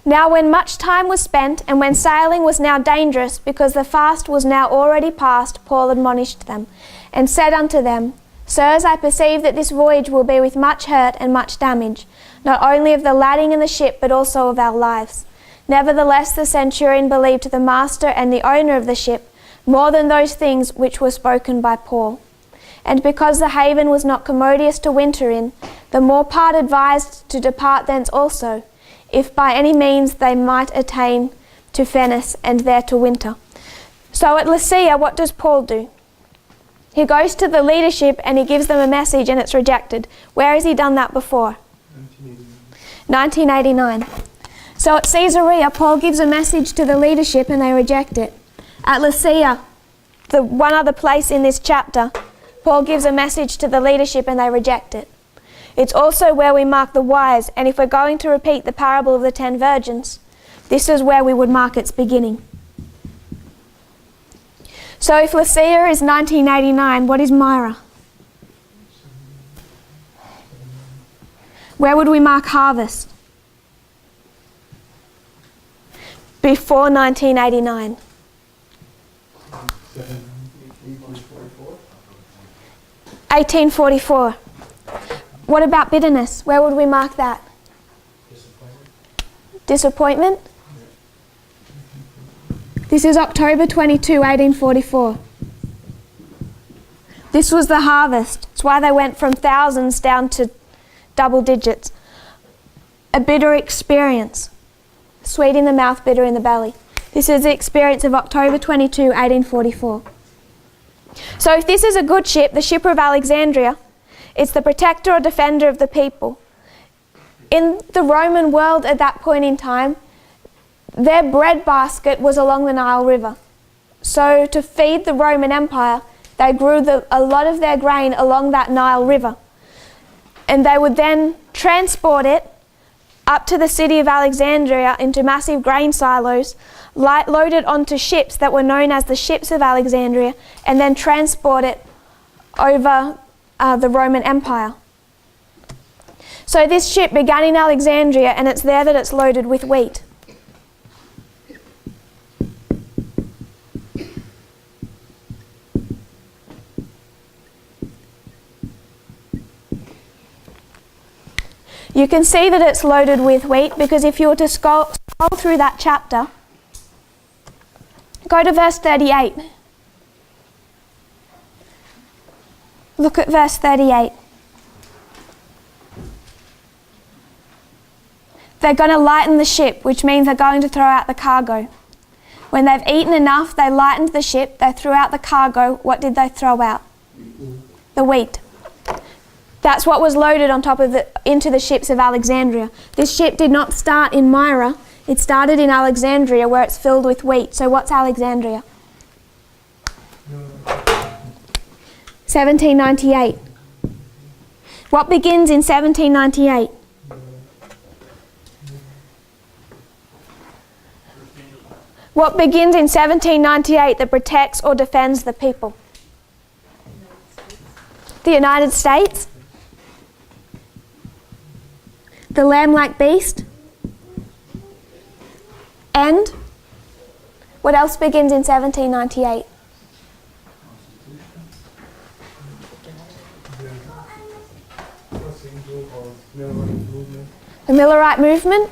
Now when much time was spent, and when sailing was now dangerous, because the fast was now already past, Paul admonished them, and said unto them, Sirs, I perceive that this voyage will be with much hurt and much damage, not only of the lading and the ship, but also of our lives. Nevertheless the centurion believed the master and the owner of the ship, more than those things which were spoken by Paul. And because the haven was not commodious to winter in, the more part advised to depart thence also, if by any means they might attain to Phenice, and there to winter. So at Lycia, what does Paul do? He goes to the leadership and he gives them a message, and it's rejected. Where has he done that before? 1989. So at Caesarea, Paul gives a message to the leadership and they reject it. At Lycia, the one other place in this chapter, Paul gives a message to the leadership and they reject it. It's also where we mark the wise, and if we're going to repeat the parable of the 10 virgins, this is where we would mark its beginning. So if Lycia is 1989, what is Myra? Where would we mark harvest? Before 1989. 1844. What about bitterness? Where would we mark that? Disappointment? This is October 22, 1844. This was the harvest. It's why they went from thousands down to double digits. A bitter experience. Sweet in the mouth, bitter in the belly. This is the experience of October 22, 1844. So if this is a good ship, the ship of Alexandria, it's the protector or defender of the people. In the Roman world at that point in time, their bread basket was along the Nile River. So to feed the Roman Empire, they grew a lot of their grain along that Nile River. And they would then transport it up to the city of Alexandria into massive grain silos, loaded onto ships that were known as the ships of Alexandria, and then transport it over the Roman Empire. So this ship began in Alexandria, and it's there that it's loaded with wheat. You can see that it's loaded with wheat because if you were to scroll through that chapter, go to verse 38. Look at verse 38. They're going to lighten the ship, which means they're going to throw out the cargo. When they've eaten enough, they lightened the ship, they threw out the cargo. What did they throw out? The wheat. That's what was loaded on top of into the ships of Alexandria. This ship did not start in Myra. It started in Alexandria, where it's filled with wheat. So what's Alexandria? 1798. What begins in 1798? What begins in 1798 that protects or defends the people? The United States? The lamb-like beast? And what else begins in 1798? The Millerite movement?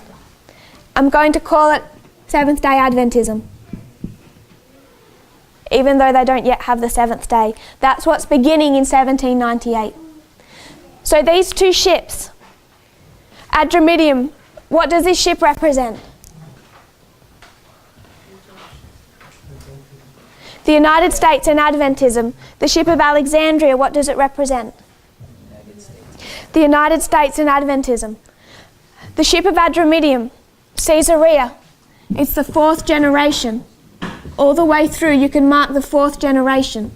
I'm going to call it Seventh-day Adventism, even though they don't yet have the seventh day. That's what's beginning in 1798. So these two ships, Adramyttium, what does this ship represent? The United States and Adventism. The ship of Alexandria, what does it represent? The United States and Adventism. The ship of Adramyttium, Caesarea, it's the fourth generation. All the way through you can mark the fourth generation.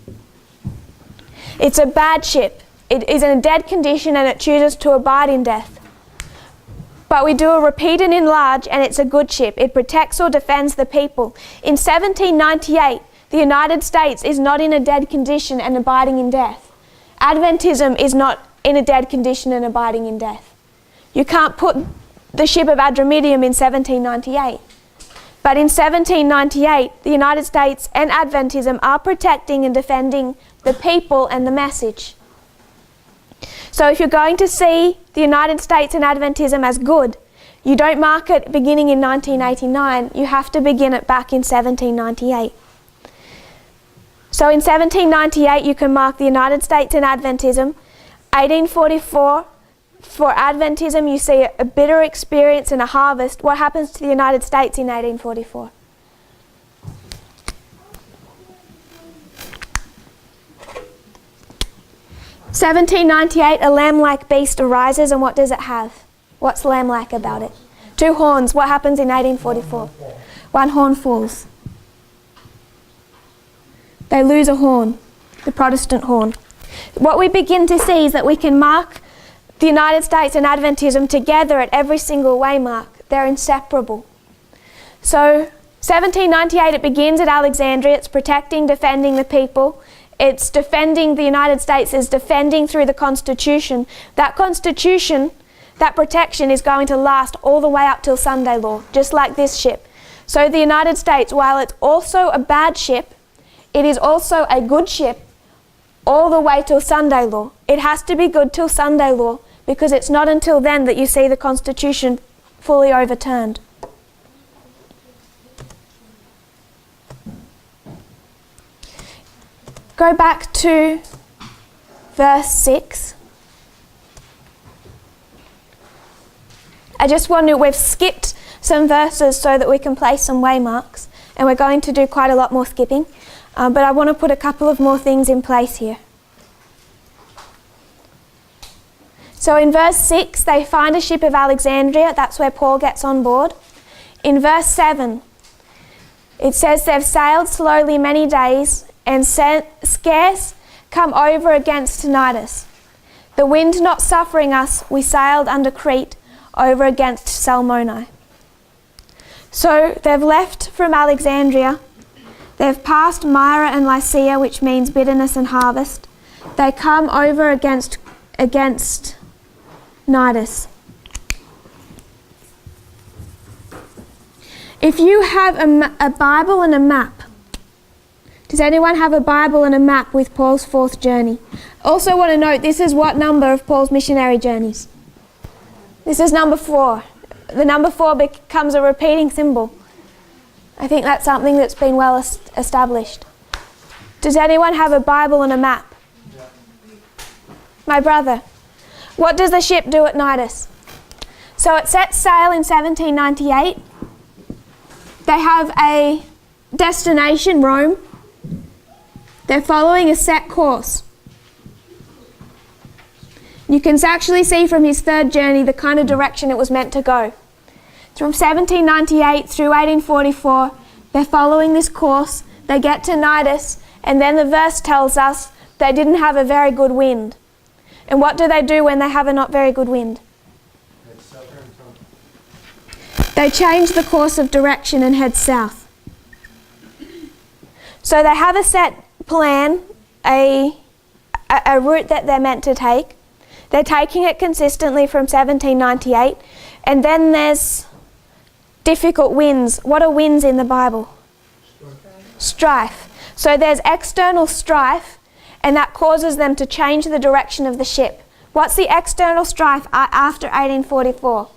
It's a bad ship. It is in a dead condition and it chooses to abide in death. But we do a repeat and enlarge, and it's a good ship. It protects or defends the people. In 1798, the United States is not in a dead condition and abiding in death. Adventism is not in a dead condition and abiding in death. You can't put the ship of Adramyttium in 1798. But in 1798, the United States and Adventism are protecting and defending the people and the message. So if you're going to see the United States and Adventism as good, you don't mark it beginning in 1989, you have to begin it back in 1798. So in 1798 you can mark the United States and Adventism. 1844, for Adventism you see a bitter experience and a harvest. What happens to the United States in 1844? (1798) a lamb-like beast arises, and what does it have? What's lamb-like about it? 2 horns. What happens in 1844? 1 horn falls. They lose a horn, the Protestant horn. What we begin to see is that we can mark the United States and Adventism together at every single waymark. They're inseparable. So 1798, it begins at Alexandria. It's protecting, defending the people. It's defending the United States, is defending through the Constitution. That Constitution, that protection is going to last all the way up till Sunday law, just like this ship. So the United States, while it's also a bad ship, it is also a good ship all the way till Sunday law. It has to be good till Sunday law because it's not until then that you see the Constitution fully overturned. Go back to verse 6. We've skipped some verses so that we can place some waymarks, and we're going to do quite a lot more skipping, but I want to put a couple of more things in place here. So in verse 6, they find a ship of Alexandria. That's where Paul gets on board. In verse 7, it says they've sailed slowly many days and scarce come over against Cnidus. The wind not suffering us, we sailed under Crete over against Salmoni. So they've left from Alexandria. They've passed Myra and Lycia, which means bitterness and harvest. They come over against Cnidus. If you have a Bible and a map, does anyone have a Bible and a map with Paul's fourth journey? Also want to note, this is what number of Paul's missionary journeys? This is number 4. The number 4 becomes a repeating symbol. I think that's something that's been well established. Does anyone have a Bible and a map? Yeah. My brother. What does the ship do at Cnidus? So it sets sail in 1798. They have a destination, Rome. They're following a set course. You can actually see from his third journey the kind of direction it was meant to go. From 1798 through 1844, they're following this course. They get to Cnidus, and then the verse tells us they didn't have a very good wind. And what do they do when they have a not very good wind? They change the course of direction and head south. So they have a set plan, a route that they're meant to take. They're taking it consistently from 1798, and then there's difficult winds. What are winds in the Bible? Strife. So there's external strife, and that causes them to change the direction of the ship. What's the external strife after 1844?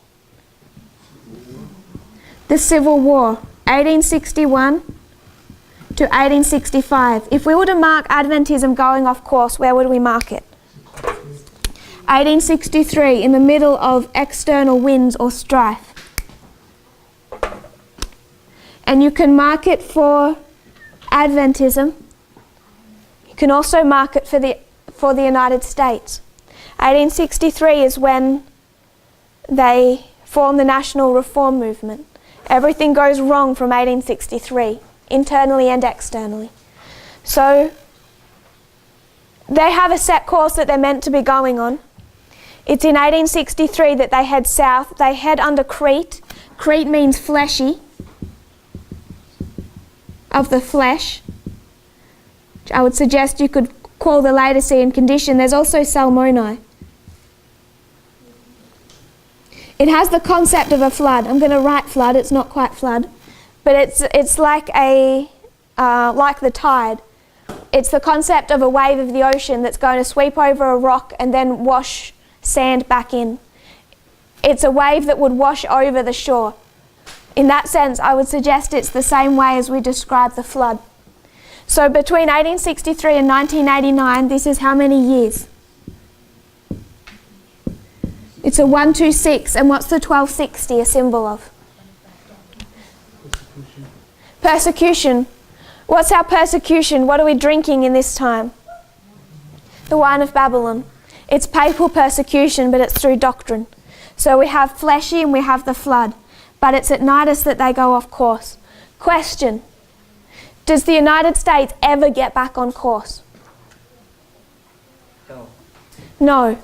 The Civil War, 1861 to 1865. If we were to mark Adventism going off course, where would we mark it? 1863, in the middle of external winds or strife. And you can mark it for Adventism. You can also mark it for the United States. 1863 is when they form the National Reform Movement. Everything goes wrong from 1863, internally and externally. So they have a set course that they're meant to be going on. It's in 1863 that they head south. They head under Crete. Crete means fleshy, of the flesh. I would suggest you could call the Laodicean condition. There's also Salmoni. It has the concept of a flood. I'm going to write flood. It's not quite flood, but it's like like the tide. It's the concept of a wave of the ocean that's going to sweep over a rock and then wash sand back in. It's a wave that would wash over the shore. In that sense, I would suggest it's the same way as we describe the flood. So between 1863 and 1989, this is how many years? It's a 126, and what's the 1260 a symbol of? Persecution. What's our persecution? What are we drinking in this time? The wine of Babylon. It's papal persecution, but it's through doctrine. So we have fleshy and we have the flood. But it's at Cnidus that they go off course. Question. Does the United States ever get back on course? No. No.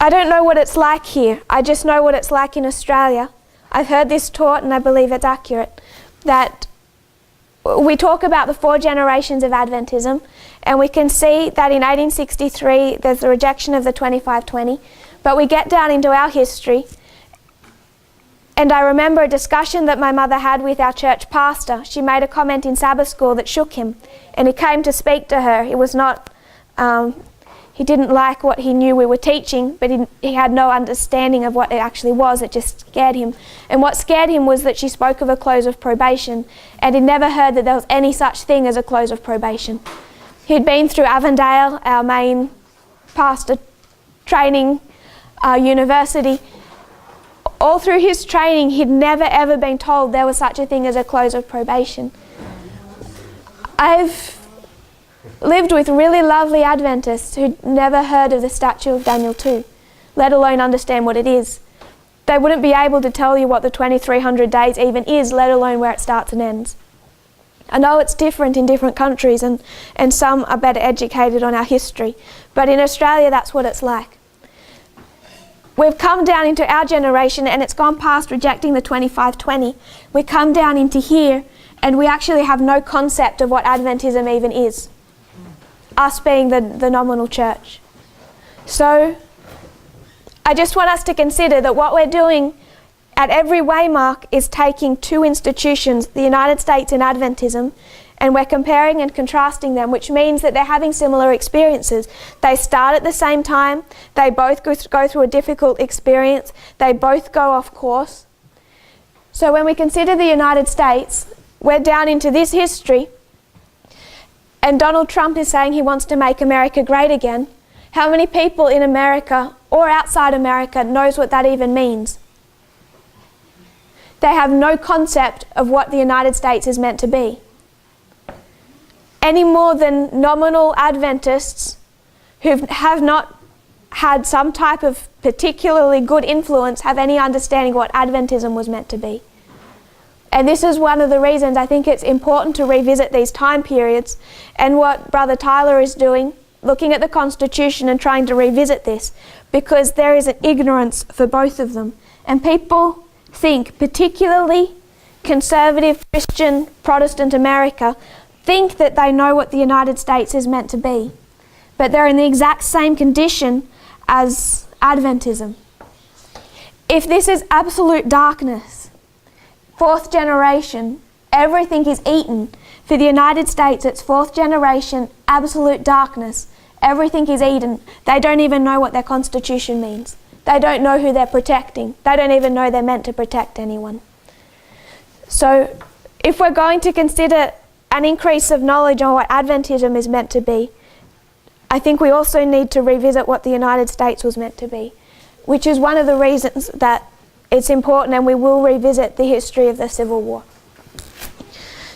I don't know what it's like here. I just know what it's like in Australia. I've heard this taught, and I believe it's accurate, that we talk about the 4 generations of Adventism, and we can see that in 1863 there's the rejection of the 25-20, but we get down into our history, and I remember a discussion that my mother had with our church pastor. She made a comment in Sabbath school that shook him, and he came to speak to her. He was not, he didn't like what he knew we were teaching, but he had no understanding of what it actually was. It just scared him. And what scared him was that she spoke of a close of probation, and he'd never heard that there was any such thing as a close of probation. He'd been through Avondale, our main pastor training university. All through his training, he'd never ever been told there was such a thing as a close of probation. I've lived with really lovely Adventists who'd never heard of the statue of Daniel 2, let alone understand what it is. They wouldn't be able to tell you what the 2300 days even is, let alone where it starts and ends. I know it's different in different countries, and some are better educated on our history, but in Australia that's what it's like. We've come down into our generation, and it's gone past rejecting the 2520. We come down into here, and we actually have no concept of what Adventism even is, us being the nominal church. So I just want us to consider that what we're doing at every waymark is taking two institutions, the United States and Adventism, and we're comparing and contrasting them, which means that they're having similar experiences. They start at the same time, they both go through a difficult experience, they both go off course. So when we consider the United States, we're down into this history, and Donald Trump is saying he wants to make America great again. How many people in America or outside America knows what that even means? They have no concept of what the United States is meant to be. Any more than nominal Adventists who have not had some type of particularly good influence have any understanding of what Adventism was meant to be. And this is one of the reasons I think it's important to revisit these time periods, and what Brother Tyler is doing, looking at the Constitution and trying to revisit this, because there is an ignorance for both of them. And people think, particularly conservative Christian Protestant America, think that they know what the United States is meant to be. But they're in the exact same condition as Adventism. If this is absolute darkness, fourth generation, everything is eaten. For the United States, it's fourth generation, absolute darkness. Everything is eaten. They don't even know what their Constitution means. They don't know who they're protecting. They don't even know they're meant to protect anyone. So if we're going to consider an increase of knowledge on what Adventism is meant to be, I think we also need to revisit what the United States was meant to be, which is one of the reasons that it's important, and we will revisit the history of the Civil War.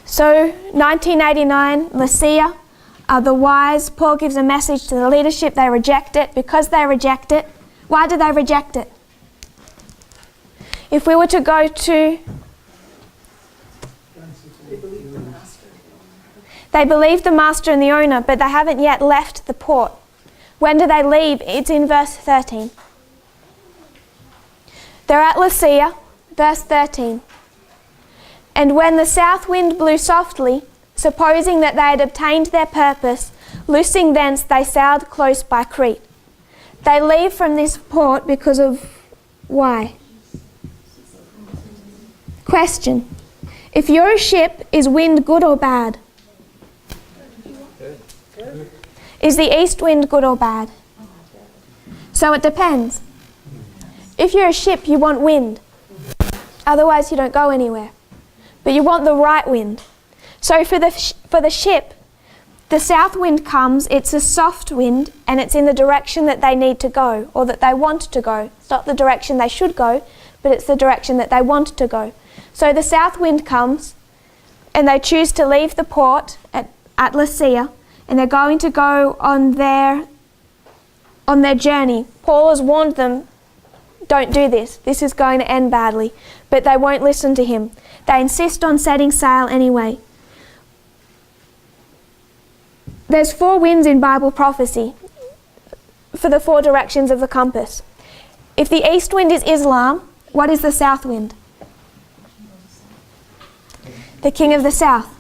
So 1989, Lycia, the wise, Paul gives a message to the leadership. They reject it. Because they reject it, why do they reject it? If we were to go to... They believe the master and the owner, but they haven't yet left the port. When do they leave? It's in verse 13. They're at Lycia, verse 13. And when the south wind blew softly, supposing that they had obtained their purpose, loosing thence they sailed close by Crete. They leave from this port because of why? Question. If your ship, is wind good or bad? Is the east wind good or bad? So it depends. If you're a ship, you want wind. Otherwise you don't go anywhere. But you want the right wind. So for the ship, the south wind comes, it's a soft wind, and it's in the direction that they need to go, or that they want to go. It's not the direction they should go, but it's the direction that they want to go. So the south wind comes, and they choose to leave the port at Lycia, and they're going to go on their journey. Paul has warned them, don't do this. This is going to end badly. But they won't listen to him. They insist on setting sail anyway. There's 4 winds in Bible prophecy for the 4 directions of the compass. If the east wind is Islam, what is the south wind? The king of the south.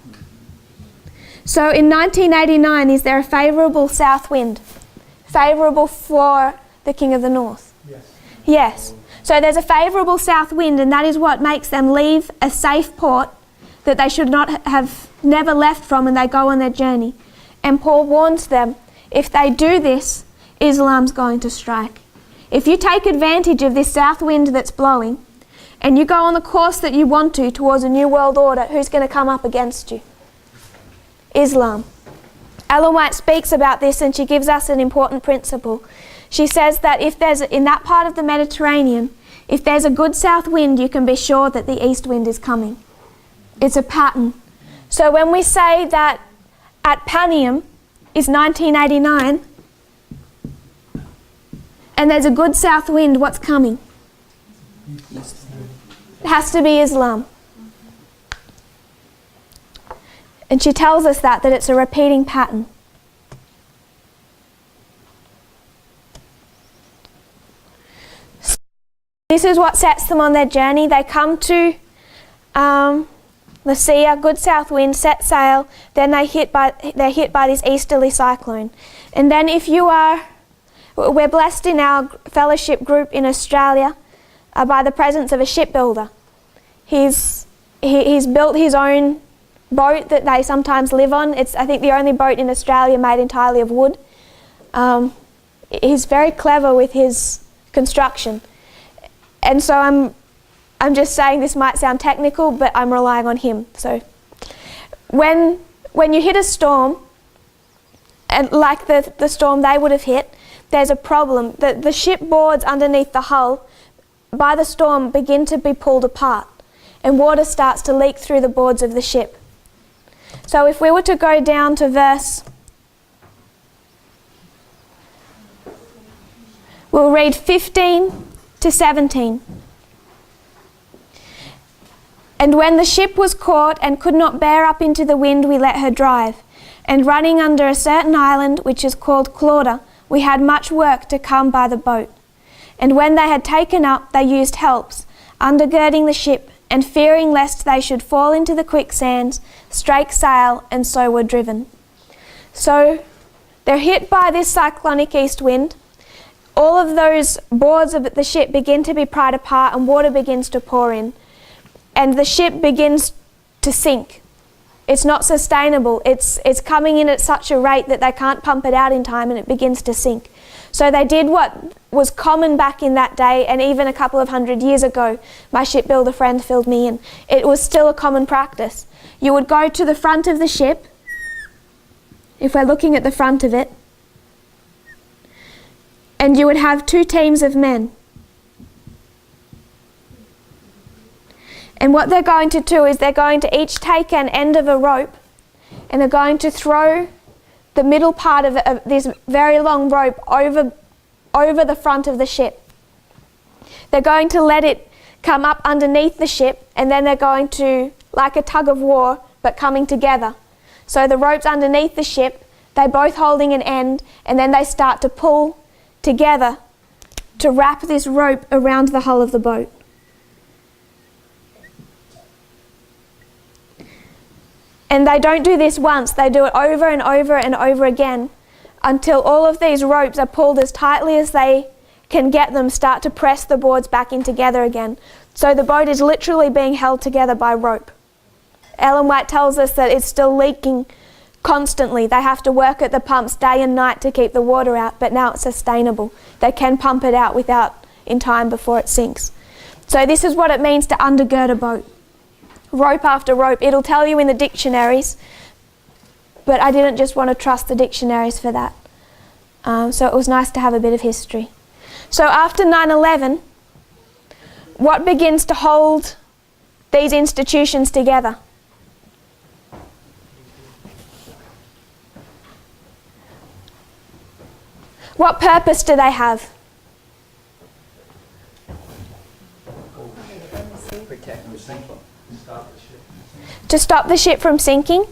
So in 1989, is there a favourable south wind? Favourable for the king of the north? Yes. So there's a favourable south wind, and that is what makes them leave a safe port that they should not have never left from, and they go on their journey. And Paul warns them, if they do this, Islam's going to strike. If you take advantage of this south wind that's blowing, and you go on the course that you want to towards a new world order, who's going to come up against you? Islam. Ellen White speaks about this, and she gives us an important principle. She says that if there's, in that part of the Mediterranean, if there's a good south wind, you can be sure that the east wind is coming. It's a pattern. So when we say that at Panium is 1989, and there's a good south wind, what's coming? It has to be Islam. And she tells us that it's a repeating pattern. This is what sets them on their journey. They come to the sea, a good south wind, set sail, then they're hit by this easterly cyclone. And then we're blessed in our fellowship group in Australia by the presence of a shipbuilder. He's built his own boat that they sometimes live on. It's, I think, the only boat in Australia made entirely of wood. He's very clever with his construction. And so I'm just saying this might sound technical, but I'm relying on him. So when you hit a storm, and like the storm they would have hit, there's a problem. The shipboards underneath the hull, by the storm, begin to be pulled apart, and water starts to leak through the boards of the ship. So if we were to go down to verse, we'll read 15 to 17. And when the ship was caught and could not bear up into the wind, we let her drive. And running under a certain island, which is called Clauda, we had much work to come by the boat. And when they had taken up, they used helps, undergirding the ship, and fearing lest they should fall into the quicksands, strake sail, and so were driven. So they're hit by this cyclonic east wind. All of those boards of the ship begin to be pried apart and water begins to pour in. And the ship begins to sink. It's not sustainable. It's coming in at such a rate that they can't pump it out in time, and it begins to sink. So they did what was common back in that day, and even a couple of 100 years ago, my shipbuilder friend filled me in. It was still a common practice. You would go to the front of the ship, if we're looking at the front of it, and you would have two teams of men. And what they're going to do is they're going to each take an end of a rope, and they're going to throw the middle part of this very long rope over the front of the ship. They're going to let it come up underneath the ship, and then they're going to, like a tug of war, but coming together. So the rope's underneath the ship, they're both holding an end, and then they start to pull together to wrap this rope around the hull of the boat. And they don't do this once, they do it over and over and over again until all of these ropes are pulled as tightly as they can get them, start to press the boards back in together again. So the boat is literally being held together by rope. Ellen White tells us that it's still leaking constantly. They have to work at the pumps day and night to keep the water out, but now it's sustainable. They can pump it out in time before it sinks. So this is what it means to undergird a boat. Rope after rope. It'll tell you in the dictionaries, but I didn't just want to trust the dictionaries for that. So it was nice to have a bit of history. So after 9/11, what begins to hold these institutions together? What purpose do they have? Protect the sinking. To stop the ship from sinking?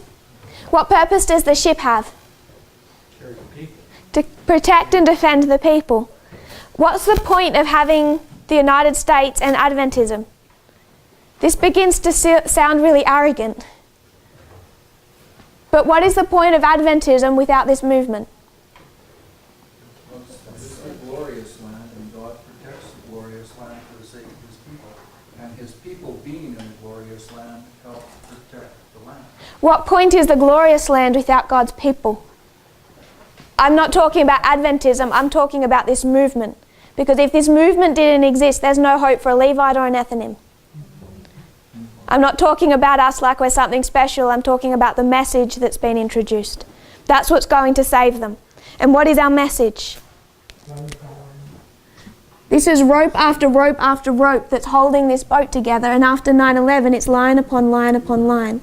What purpose does the ship have? To protect and defend the people. What's the point of having the United States and Adventism? This begins to sound really arrogant. But what is the point of Adventism without this movement? It's a glorious land, and God protects the glorious land for the sake of His people. And His people being in the glorious land helps protect the land. What point is the glorious land without God's people? I'm not talking about Adventism, I'm talking about this movement. Because if this movement didn't exist, there's no hope for a Levite or an Ethanim. I'm not talking about us like we're something special, I'm talking about the message that's been introduced. That's what's going to save them. And what is our message? This is rope after rope after rope that's holding this boat together, and after 9/11 it's line upon line upon line.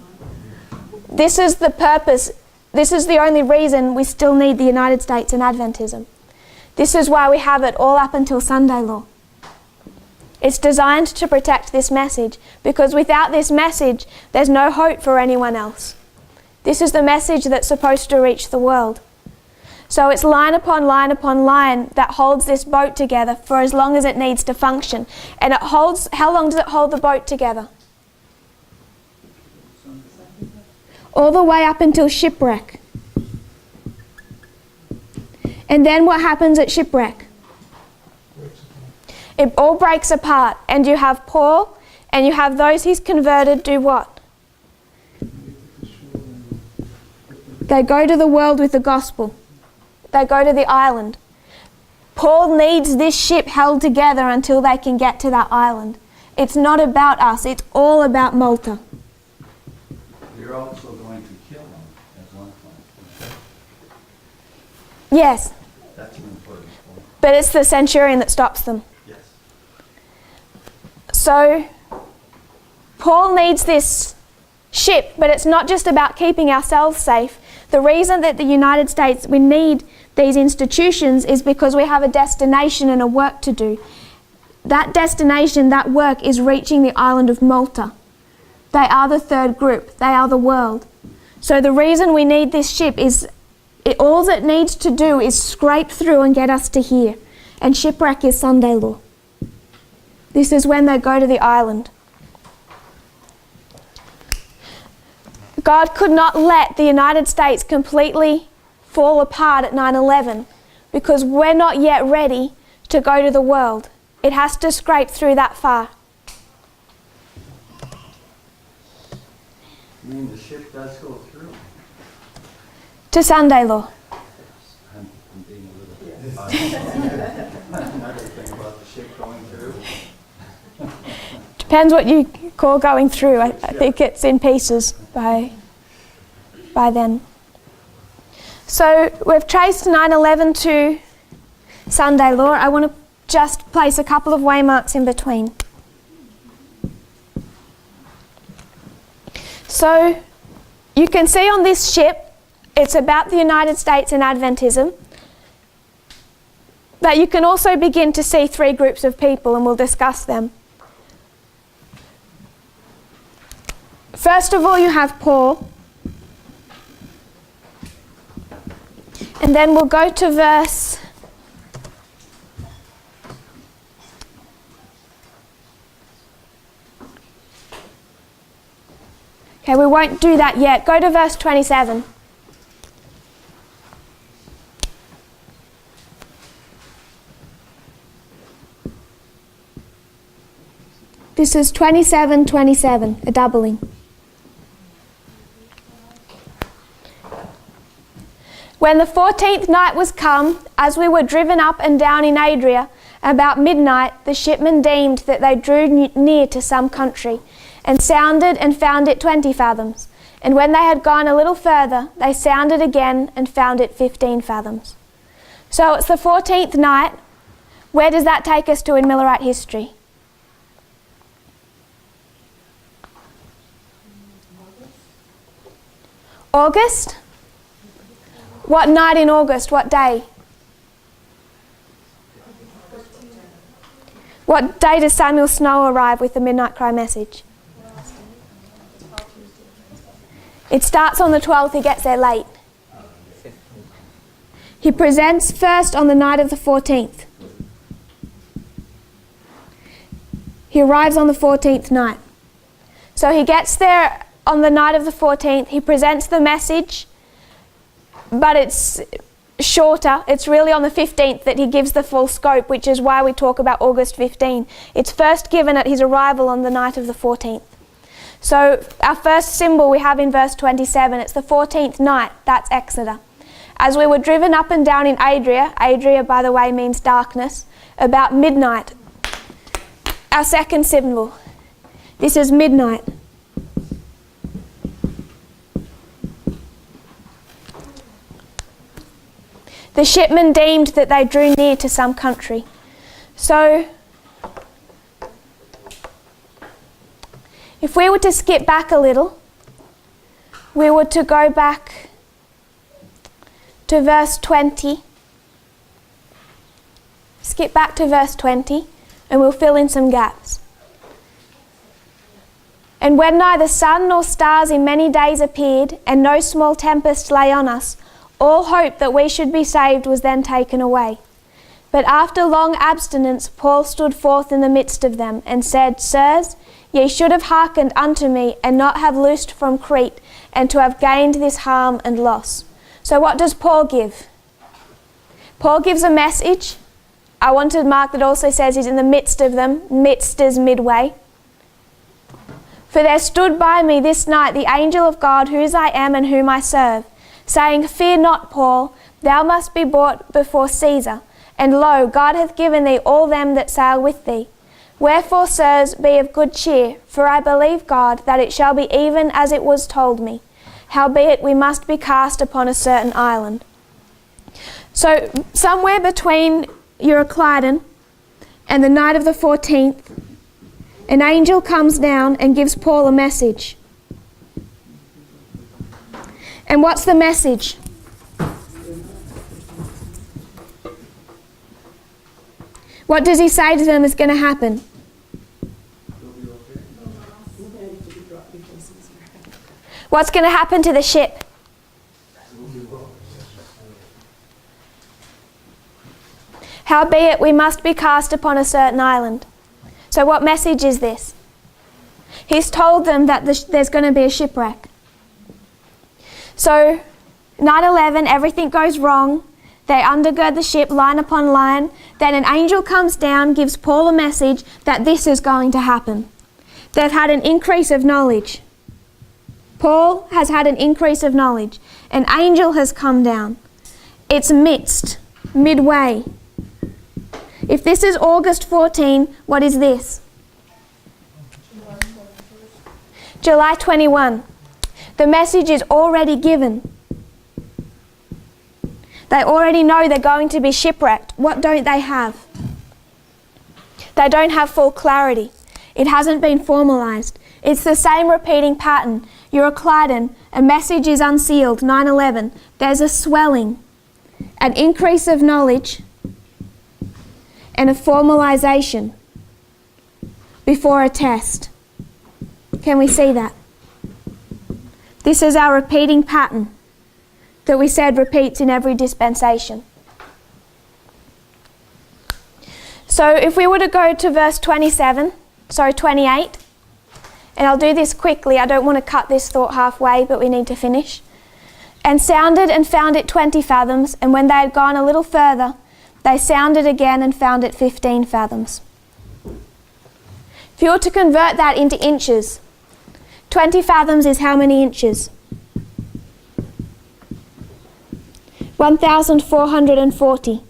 This is the purpose, this is the only reason we still need the United States and Adventism. This is why we have it all up until Sunday law. It's designed to protect this message, because without this message, there's no hope for anyone else. This is the message that's supposed to reach the world. So it's line upon line upon line that holds this boat together for as long as it needs to function. And it holds, how long does it hold the boat together? All the way up until shipwreck. And then what happens at shipwreck? It all breaks apart, and you have Paul and you have those he's converted do what? They go to the world with the gospel. They go to the island. Paul needs this ship held together until they can get to that island. It's not about us, it's all about Malta. You're also going to kill them at one point. Yes, That's an important point. but it's the centurion that stops them. Yes. So, Paul needs this ship, but it's not just about keeping ourselves safe. The reason that the United States, we need these institutions is because we have a destination and a work to do. That destination, that work is reaching the island of Malta. They are the third group. They are the world. So the reason we need this ship is all it needs to do is scrape through and get us to here. And shipwreck is Sunday law. This is when they go to the island. God could not let the United States completely fall apart at 9/11 because we're not yet ready to go to the world. It has to scrape through that far. You mean the ship does go through? To Sunday law. I'm being a little another thing about the ship going through. Depends what you call going through. I think it's in pieces by then. So we've traced 9/11 to Sunday law. I want to just place a couple of waymarks in between. So you can see on this ship, it's about the United States and Adventism. But you can also begin to see three groups of people, and we'll discuss them. First of all, you have Paul. And then we'll go to verse 'Okay, we won't do that yet. Go to verse 27. This is 27, a doubling. When the 14th night was come, as we were driven up and down in Adria, about midnight, the shipmen deemed that they drew near to some country, and sounded and found it 20 fathoms. And when they had gone a little further, they sounded again and found it 15 fathoms. So it's the 14th night. Where does that take us to in Millerite history? August? What night in August? What day? What day does Samuel Snow arrive with the Midnight Cry message? It starts on the 12th, he gets there late. He presents first on the night of the 14th. He arrives on the 14th night. So he gets there on the night of the 14th, he presents the message, but it's shorter. It's really on the 15th that he gives the full scope, which is why we talk about August 15. It's first given at his arrival on the night of the 14th. So our first symbol we have in verse 27, it's the 14th night, that's Exeter. As we were driven up and down in Adria, Adria by the way means darkness, about midnight. Our second symbol, this is midnight. The shipmen deemed that they drew near to some country. So, if we were to skip back a little, we were to go back to verse 20. Skip back to verse 20, and we'll fill in some gaps. And when neither sun nor stars in many days appeared, and no small tempest lay on us, all hope that we should be saved was then taken away. But after long abstinence, Paul stood forth in the midst of them, and said, Sirs, ye should have hearkened unto me, and not have loosed from Crete, and to have gained this harm and loss. So what does Paul give? Paul gives a message. I wanted Mark that also says he's in the midst of them. Midst is midway. For there stood by me this night the angel of God, whose I am and whom I serve, saying, Fear not, Paul, thou must be brought before Caesar. And lo, God hath given thee all them that sail with thee. Wherefore, sirs, be of good cheer, for I believe God that it shall be even as it was told me. Howbeit we must be cast upon a certain island. So, somewhere between Euroclydon and the night of the 14th, an angel comes down and gives Paul a message. And what's the message? What does he say to them is going to happen? What's going to happen to the ship? Howbeit we must be cast upon a certain island. So what message is this? He's told them that there's going to be a shipwreck. So 9/11, everything goes wrong. They undergird the ship line upon line. Then an angel comes down, gives Paul a message that this is going to happen. They've had an increase of knowledge. Paul has had an increase of knowledge. An angel has come down. It's midway. If this is August 14, what is this? July 21. The message is already given. They already know they're going to be shipwrecked. What don't they have? They don't have full clarity. It hasn't been formalised. It's the same repeating pattern. Euroclydon, a message is unsealed. 9/11, there's a swelling, an increase of knowledge, and a formalisation before a test. Can we see that? This is our repeating pattern that we said repeats in every dispensation. So if we were to go to verse 28, and I'll do this quickly, I don't want to cut this thought halfway, but we need to finish. And sounded and found it 20 fathoms, and when they had gone a little further, they sounded again and found it 15 fathoms. If you were to convert that into inches, 20 fathoms is how many inches? 1,440.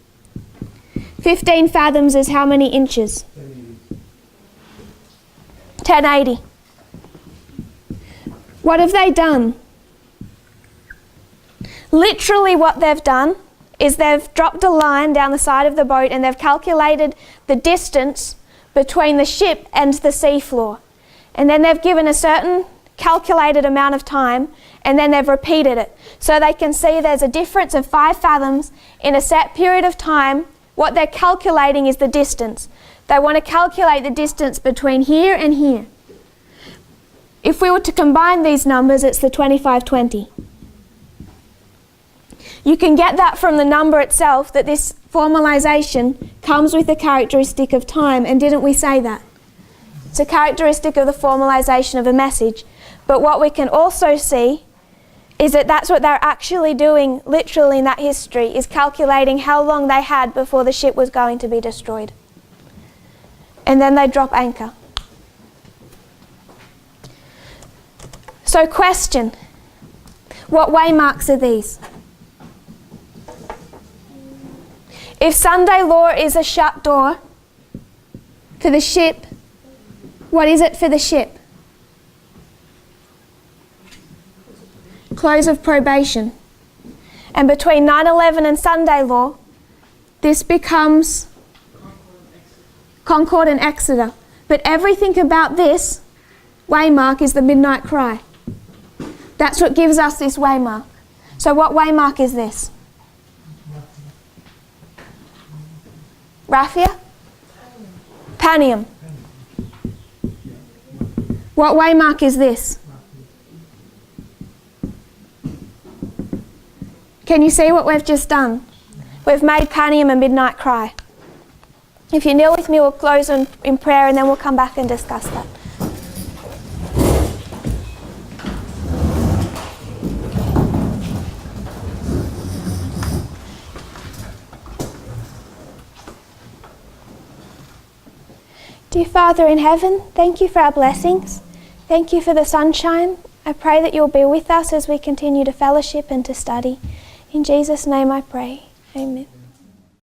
15 fathoms is how many inches? 1080. What have they done? Literally what they've done is they've dropped a line down the side of the boat and they've calculated the distance between the ship and the seafloor. And then they've given a certain calculated amount of time and then they've repeated it. So they can see there's a difference of 5 fathoms in a set period of time. What they're calculating is the distance. They want to calculate the distance between here and here. If we were to combine these numbers, it's the 2520. You can get that from the number itself, that this formalisation comes with a characteristic of time, and didn't we say that? It's a characteristic of the formalisation of a message. But what we can also see is that that's what they're actually doing literally in that history, is calculating how long they had before the ship was going to be destroyed. And then they drop anchor. So question, what waymarks are these? If Sunday law is a shut door for the ship, what is it for the ship? Close of probation. And between 9/11 and Sunday law, this becomes Concord and Exeter. But everything about this waymark is the midnight cry. That's what gives us this waymark. So what waymark is this? Raphia? Panium. What waymark is this? Can you see what we've just done? We've made Panium a midnight cry. If you kneel with me, we'll close in prayer and then we'll come back and discuss that. Dear Father in heaven, thank you for our blessings. Thank you for the sunshine. I pray that you'll be with us as we continue to fellowship and to study. In Jesus' name I pray. Amen.